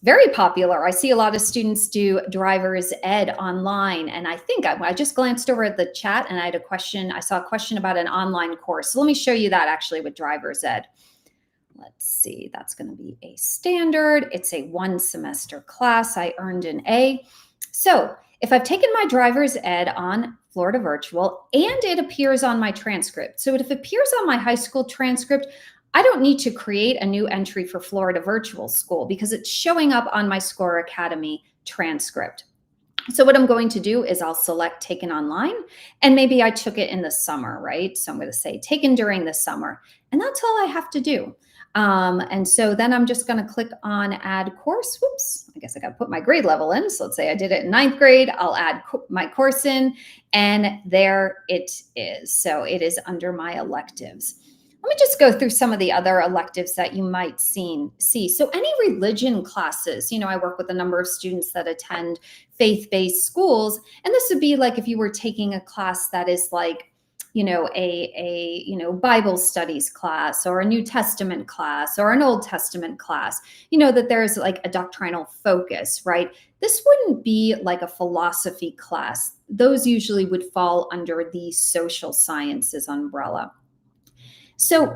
Very popular. I see a lot of students do driver's ed online. And I think I just glanced over at the chat and I had a question. I saw a question about an online course. So let me show you that actually with driver's ed. Let's see, that's going to be a standard. It's a 1 semester class. I earned an A. So if I've taken my driver's ed on Florida Virtual and it appears on my transcript, so if it appears on my high school transcript, I don't need to create a new entry for Florida Virtual School because it's showing up on my SCORE Academy transcript. So what I'm going to do is I'll select taken online, and maybe I took it in the summer, right? So I'm going to say taken during the summer, and that's all I have to do. And so then I'm just going to click on add course. Whoops, I guess I got to put my grade level in. So let's say I did it in 9th grade. I'll add my course in, and there it is. So it is under my electives. Let me just go through some of the other electives that you might see. So any religion classes, I work with a number of students that attend faith-based schools, and this would be like if you were taking a class that is like, a Bible studies class or a New Testament class or an Old Testament class, that there's like a doctrinal focus, right? This wouldn't be like a philosophy class. Those usually would fall under the social sciences umbrella. So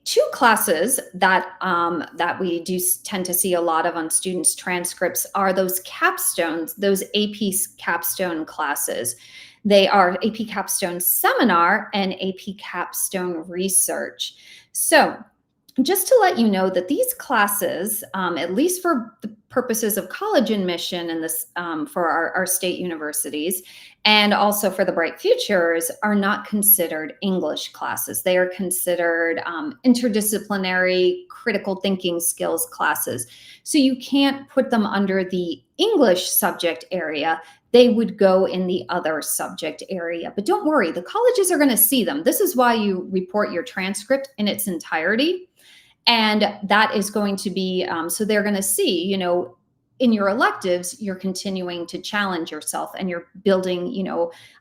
2 classes that we do tend to see a lot of on students' transcripts are those capstones, those AP capstone classes. They are AP Capstone Seminar and AP Capstone Research. So just to let you know that these classes, at least for the purposes of college admission and this for our state universities, and also for the Bright Futures, are not considered English classes. They are considered interdisciplinary critical thinking skills classes. So you can't put them under the English subject area. They would go in the other subject area. But don't worry, the colleges are going to see them. This is why you report your transcript in its entirety. And that is going to be, so they're going to see, in your electives, you're continuing to challenge yourself and you're building,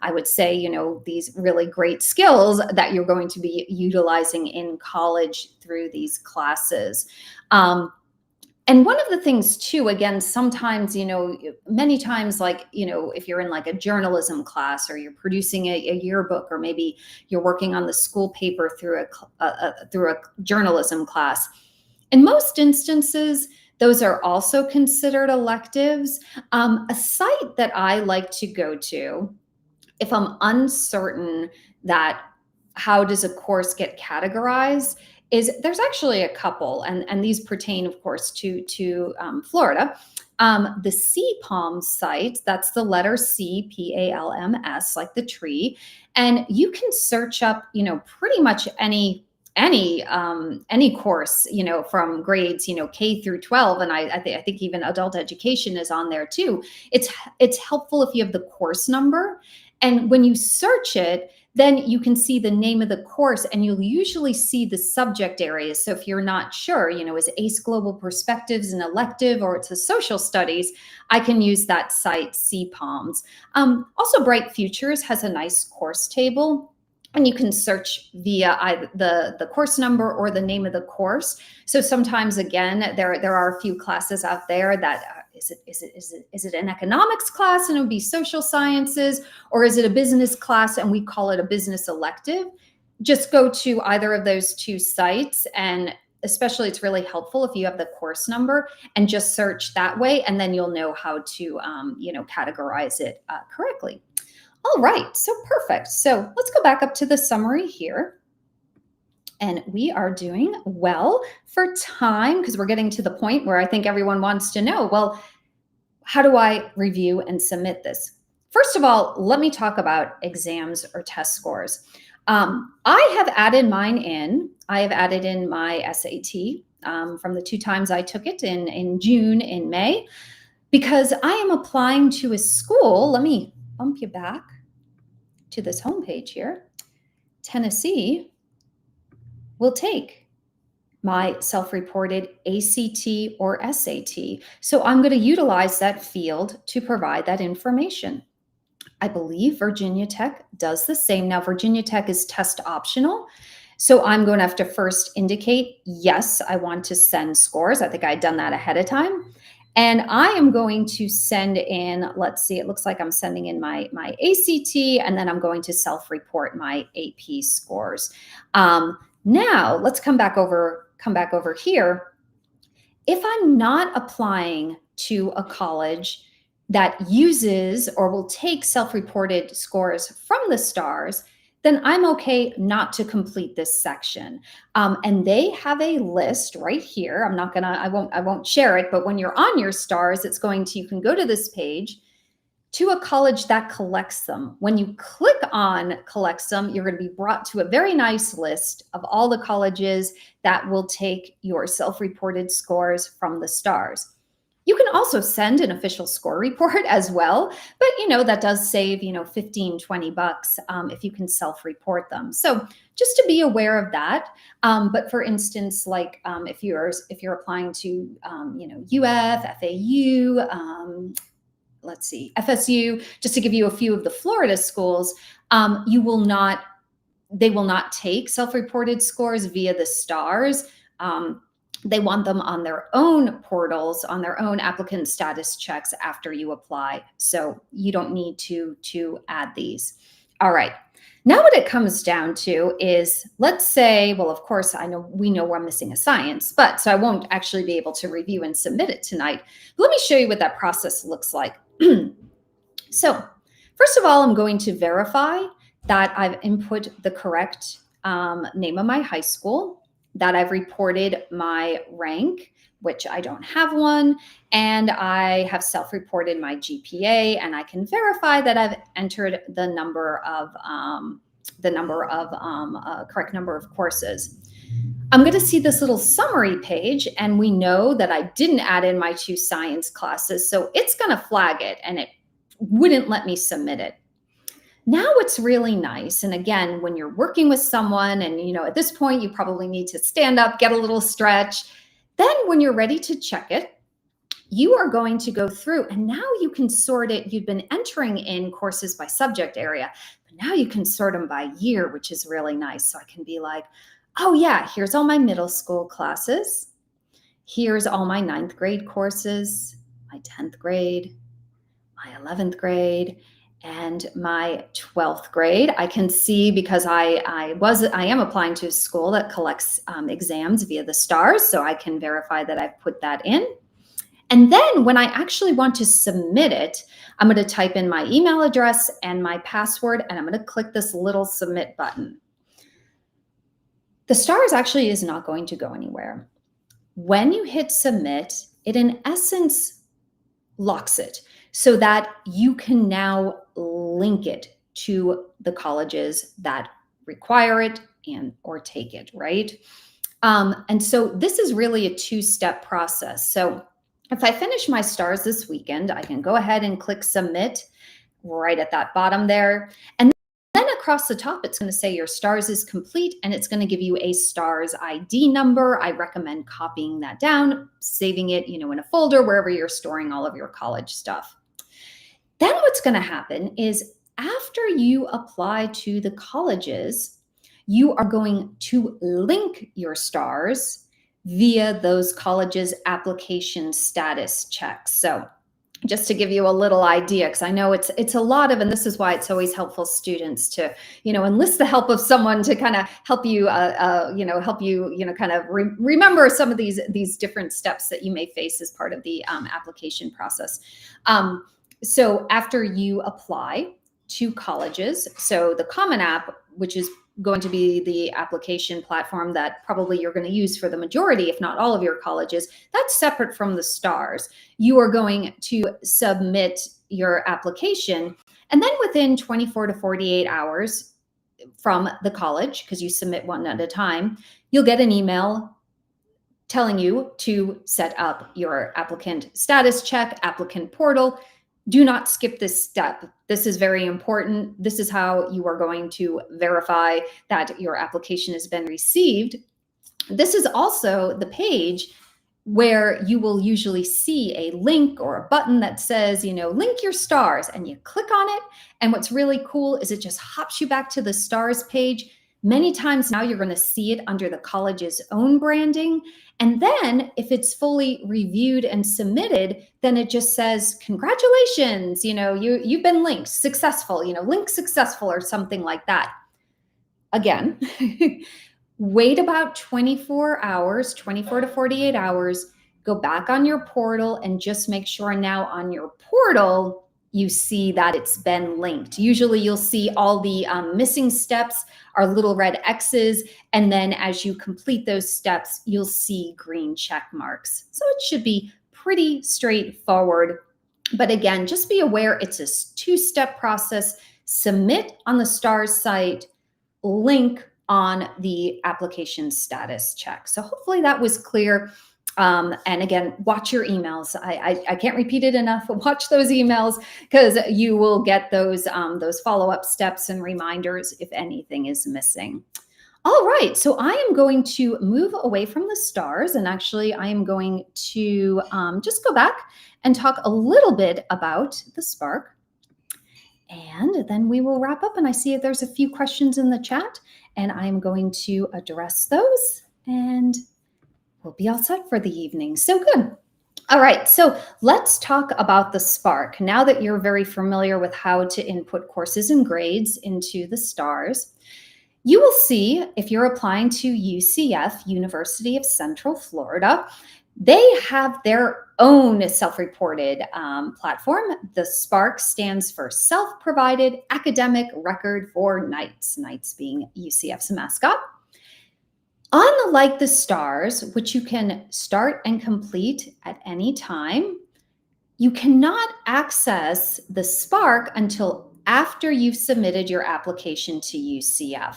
I would say, these really great skills that you're going to be utilizing in college through these classes. And one of the things too, again, sometimes, many times, like, if you're in like a journalism class or you're producing a yearbook, or maybe you're working on the school paper through a journalism class, in most instances, those are also considered electives. A site that I like to go to, if I'm uncertain that how does a course get categorized, is there's actually a couple, and these pertain, of course, to Florida. The CPALM site, that's the letter C, PALMS, like the tree, and you can search up, pretty much any course, from grades, K through 12, and I think even adult education is on there too. It's helpful if you have the course number, and when you search it, then you can see the name of the course, and you'll usually see the subject areas. So if you're not sure, is ACE Global Perspectives an elective or it's a social studies, I can use that site, CPALMS. Also, Bright Futures has a nice course table. And you can search via either the course number or the name of the course. So sometimes, again, there are a few classes out there that is it an economics class and it would be social sciences, or is it a business class and we call it a business elective? Just go to either of those two sites, and especially it's really helpful if you have the course number and just search that way, and then you'll know how to categorize it correctly. All right, so perfect. So let's go back up to the summary here. And we are doing well for time because we're getting to the point where I think everyone wants to know, well, how do I review and submit this? First of all, let me talk about exams or test scores. I have added mine in. I have added in my SAT from the 2 times I took it in June and May, because I am applying to a school. Let me bump you back to this homepage here. Tennessee will take my self-reported ACT or SAT. So I'm going to utilize that field to provide that information. I believe Virginia Tech does the same. Now, Virginia Tech is test optional. So I'm going to have to first indicate, yes, I want to send scores. I think I had done that ahead of time. And I am going to send in, let's see, it looks like I'm sending in my ACT, and then I'm going to self-report my AP scores. Now, let's come back over here. If I'm not applying to a college that uses or will take self-reported scores from the STARS, then I'm okay not to complete this section. And they have a list right here. I won't share it, but when you're on your STARS, you can go to this page to a college that collects them. When you click on collects them, you're going to be brought to a very nice list of all the colleges that will take your self-reported scores from the STARS. You can also send an official score report as well, but that does save, $15, $20 if you can self-report them. So just to be aware of that. But for instance, like if you're applying to, UF, FAU, let's see, FSU, just to give you a few of the Florida schools, they will not take self-reported scores via the STARS. They want them on their own portals, on their own applicant status checks after you apply. So you don't need to add these. All right. Now what it comes down to is, let's say, well, of course, we know we're missing a science, so I won't actually be able to review and submit it tonight. But let me show you what that process looks like. So first of all, I'm going to verify that I've input the correct name of my high school, that I've reported my rank, which I don't have one, and I have self-reported my GPA, and I can verify that I've entered the correct number of courses. I'm going to see this little summary page, and we know that I didn't add in my 2 science classes, so it's going to flag it, and it wouldn't let me submit it. Now what's really nice, and again, when you're working with someone and, at this point, you probably need to stand up, get a little stretch. Then when you're ready to check it, you are going to go through, and now you can sort it. You've been entering in courses by subject area, but now you can sort them by year, which is really nice. So I can be like, oh yeah, here's all my middle school classes. Here's all my 9th grade courses, my 10th grade, my 11th grade, and my 12th grade. I can see, because I am applying to a school that collects exams via the STARS, so I can verify that I've put that in. And then when I actually want to submit it, I'm going to type in my email address and my password, and I'm going to click this little submit button. The STARS actually is not going to go anywhere. When you hit submit, it in essence locks it so that you can now link it to the colleges that require it or take it, right? And so this is really a 2-step process. So if I finish my STARS this weekend, I can go ahead and click submit right at that bottom there. And then across the top, it's going to say your STARS is complete, and it's going to give you a STARS ID number. I recommend copying that down, saving it, in a folder, wherever you're storing all of your college stuff. Then what's going to happen is after you apply to the colleges, you are going to link your stars via those colleges' application status checks. So just to give you a little idea, because I know it's a lot of, and this is why it's always helpful students to, enlist the help of someone to kind of help you, kind of remember some of these different steps that you may face as part of the application process. So after you apply to colleges, so the Common App, which is going to be the application platform that probably you're going to use for the majority, if not all of your colleges, that's separate from the stars. You are going to submit your application, and then within 24 to 48 hours from the college, because you submit one at a time, you'll get an email telling you to set up your applicant status check, applicant portal. Do not skip this step. This is very important. This is how you are going to verify that your application has been received. This is also the page where you will usually see a link or a button that says, link your stars, and you click on it. And what's really cool is it just hops you back to the stars page. Many times now you're going to see it under the college's own branding. And then if it's fully reviewed and submitted, then it just says, congratulations, you've been linked, successful, link successful or something like that. Again, wait about 24 to 48 hours, go back on your portal and just make sure now on your portal, you see that it's been linked. Usually you'll see all the missing steps are little red X's. And then as you complete those steps, you'll see green check marks. So it should be pretty straightforward. But again, just be aware it's a two-step process. Submit on the STARS site, link on the application status check. So hopefully that was clear. And again, watch your emails. I can't repeat it enough. Watch those emails because you will get those follow-up steps and reminders if anything is missing. All right, so I am going to move away from the stars, and actually I am going to just go back and talk a little bit about the SPARK. And then we will wrap up, and I see that there's a few questions in the chat, and I'm going to address those, and we'll be all set for the evening. So good. All right, so let's talk about the SPARK. Now that you're very familiar with how to input courses and grades into the stars, you will see if you're applying to UCF, University of Central Florida, they have their own self-reported platform. The SPARK stands for Self-Provided Academic Record for Knights, Knights being UCF's mascot. Unlike the stars, which you can start and complete at any time, you cannot access the SPARK until after you've submitted your application to UCF.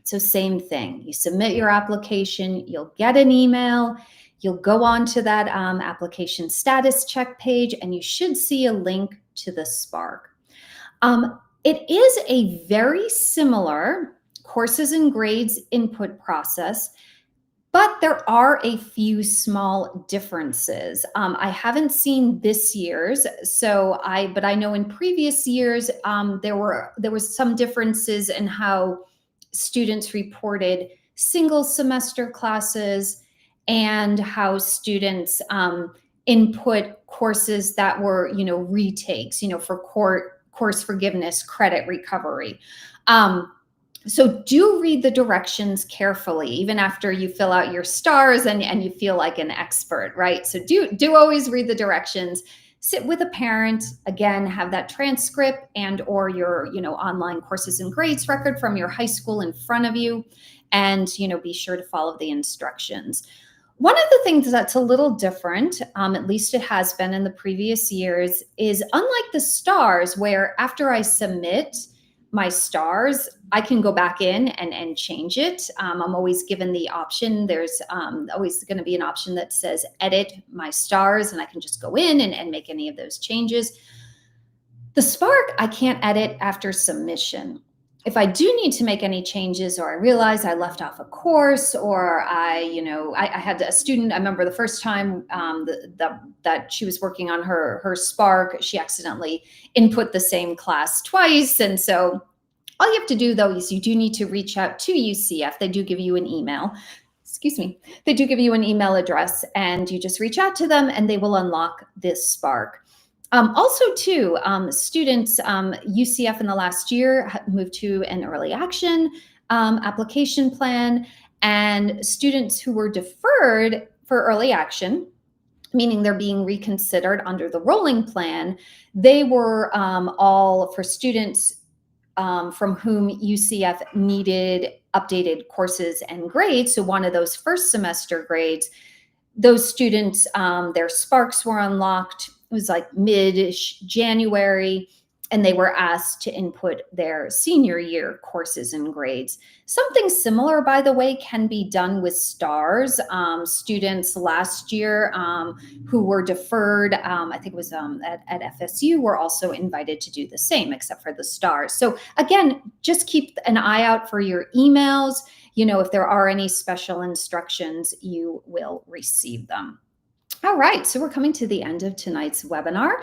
So same thing, you submit your application, you'll get an email, you'll go on to that application status check page, and you should see a link to the SPARK. It is a very similar courses and grades input process, but there are a few small differences. I haven't seen this year's, but I know in previous years there was some differences in how students reported single semester classes and how students input courses that were, retakes, for course forgiveness, credit recovery. So do read the directions carefully, even after you fill out your stars and you feel like an expert, right? So do always read the directions. Sit with a parent, again, have that transcript and or your online courses and grades record from your high school in front of you, and be sure to follow the instructions. One of the things that's a little different, at least it has been in the previous years, is unlike the stars, where after I submit my stars, I can go back in and change it. I'm always given the option. There's always going to be an option that says edit my stars, and I can just go in and make any of those changes. The SPARK, I can't edit after submission. if I do need to make any changes, or I realize I left off a course, or I had a student, I remember the first time that she was working on her SPARK, she accidentally input the same class twice. And so all you have to do, though, is you do need to reach out to UCF. They do give you an email. Excuse me. They do give you an email address, and you just reach out to them, and they will unlock this SPARK. Also, too, students, UCF in the last year moved to an early action application plan, and students who were deferred for early action, meaning they're being reconsidered under the rolling plan, they were all for students from whom UCF needed updated courses and grades. So one of those first semester grades, those students, their SPARKs were unlocked. It was like mid-January, and they were asked to input their senior year courses and grades. Something similar, by the way, can be done with STARS. Students last year who were deferred, I think it was at FSU, were also invited to do the same, except for the STARS. So again, just keep an eye out for your emails. If there are any special instructions, you will receive them. All right, so we're coming to the end of tonight's webinar.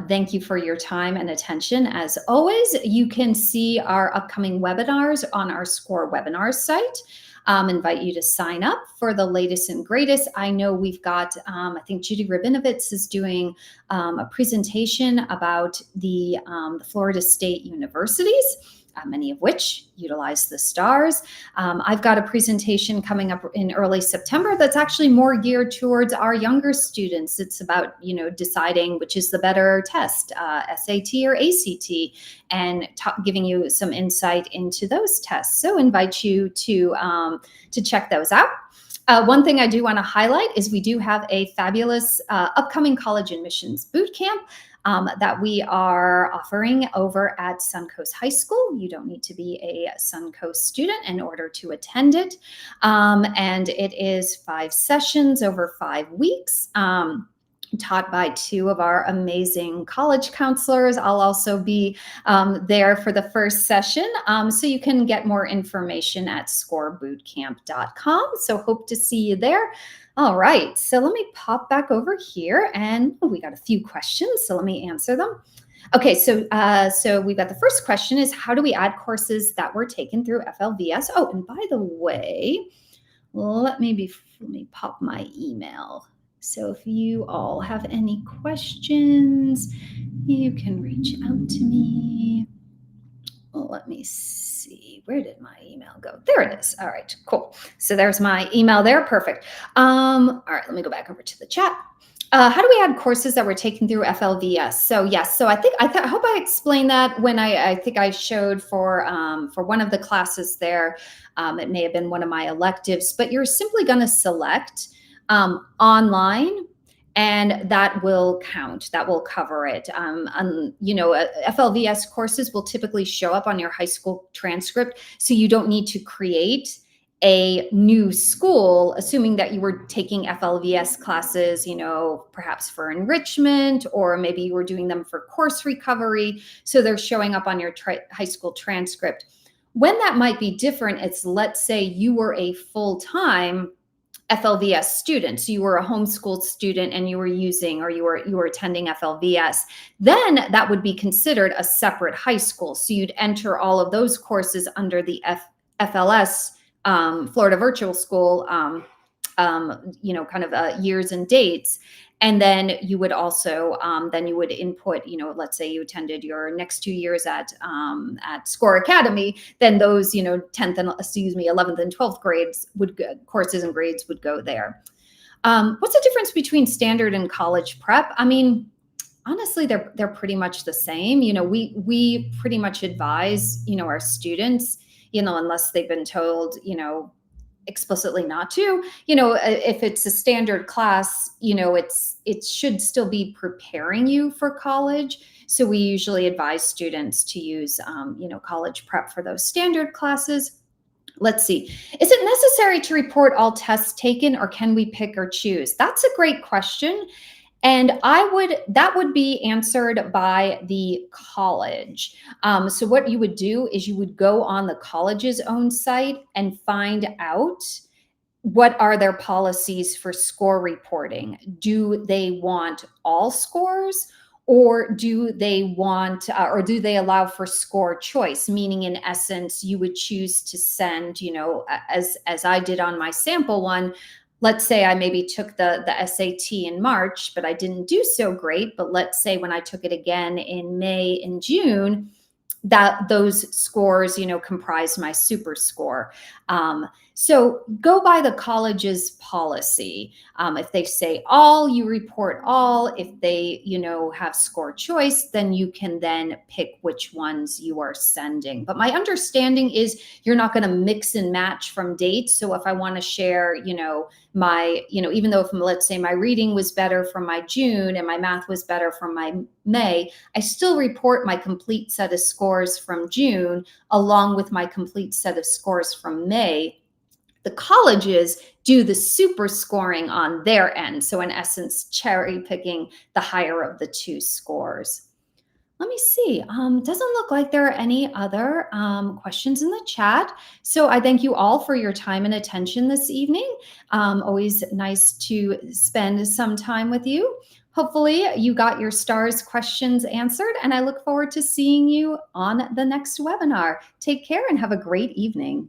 Thank you for your time and attention. As always, you can see our upcoming webinars on our SCORE webinars site. Invite you to sign up for the latest and greatest. I know we've got, I think Judy Rabinovitz is doing a presentation about the Florida State universities, many of which utilize the STARS. I've got a presentation coming up in early September that's actually more geared towards our younger students. It's about, deciding which is the better test, SAT or ACT, and giving you some insight into those tests. So invite you to check those out. One thing I do want to highlight is we do have a fabulous upcoming college admissions boot camp that we are offering over at Suncoast High School. You don't need to be a Suncoast student in order to attend it. And it is 5 sessions over 5 weeks. Taught by 2 of our amazing college counselors. I'll also be there for the first session. So you can get more information at scorebootcamp.com. So hope to see you there. All right, so let me pop back over here, and we got a few questions, so let me answer them. Okay, so we've got the first question is, how do we add courses that were taken through FLVS? Oh, and by the way, let me pop my email. So if you all have any questions, you can reach out to me. Well, let me see. Where did my email go? There it is. All right, cool. So there's my email there. Perfect. All right, let me go back over to the chat. How do we add courses that were taken through FLVS? So yes, so I hope I explained that when I think I showed for one of the classes there. It may have been one of my electives, but you're simply going to select online, and that will count. That will cover it. FLVS courses will typically show up on your high school transcript, so you don't need to create a new school, assuming that you were taking FLVS classes, perhaps for enrichment, or maybe you were doing them for course recovery. So they're showing up on your high school transcript. When that might be different, it's, let's say you were a full-time FLVS student. So you were a homeschooled student and you were using, or you were attending FLVS, then that would be considered a separate high school. So you'd enter all of those courses under the FLS, Florida Virtual School, years and dates. And then you would also, then you would input, let's say you attended your next 2 years at SCORE Academy, then those, 11th and 12th grades courses and grades would go there. What's the difference between standard and college prep? I mean, honestly, they're pretty much the same. We pretty much advise, our students, unless they've been told, explicitly not to, if it's a standard class, it should still be preparing you for college. So we usually advise students to use, college prep for those standard classes. Let's see. Is it necessary to report all tests taken, or can we pick or choose? That's a great question. And that would be answered by the college. So what you would do is you would go on the college's own site and find out what are their policies for score reporting. Do they want all scores? Or do they allow for score choice? Meaning, in essence, you would choose to send, as I did on my sample one. Let's say I maybe took the SAT in March, but I didn't do so great. But let's say when I took it again in May and June, that those scores, comprise my super score. So go by the college's policy. If they say all, you report all. If they, have score choice, then you can then pick which ones you are sending. But my understanding is you're not going to mix and match from dates. So if I want to share, even though if, let's say, my reading was better from my June and my math was better from my May, I still report my complete set of scores from June along with my complete set of scores from May. The colleges do the super scoring on their end. So in essence, cherry picking the higher of the two scores. Let me see. Doesn't look like there are any other questions in the chat. So I thank you all for your time and attention this evening. Always nice to spend some time with you. Hopefully you got your STARS questions answered, and I look forward to seeing you on the next webinar. Take care and have a great evening.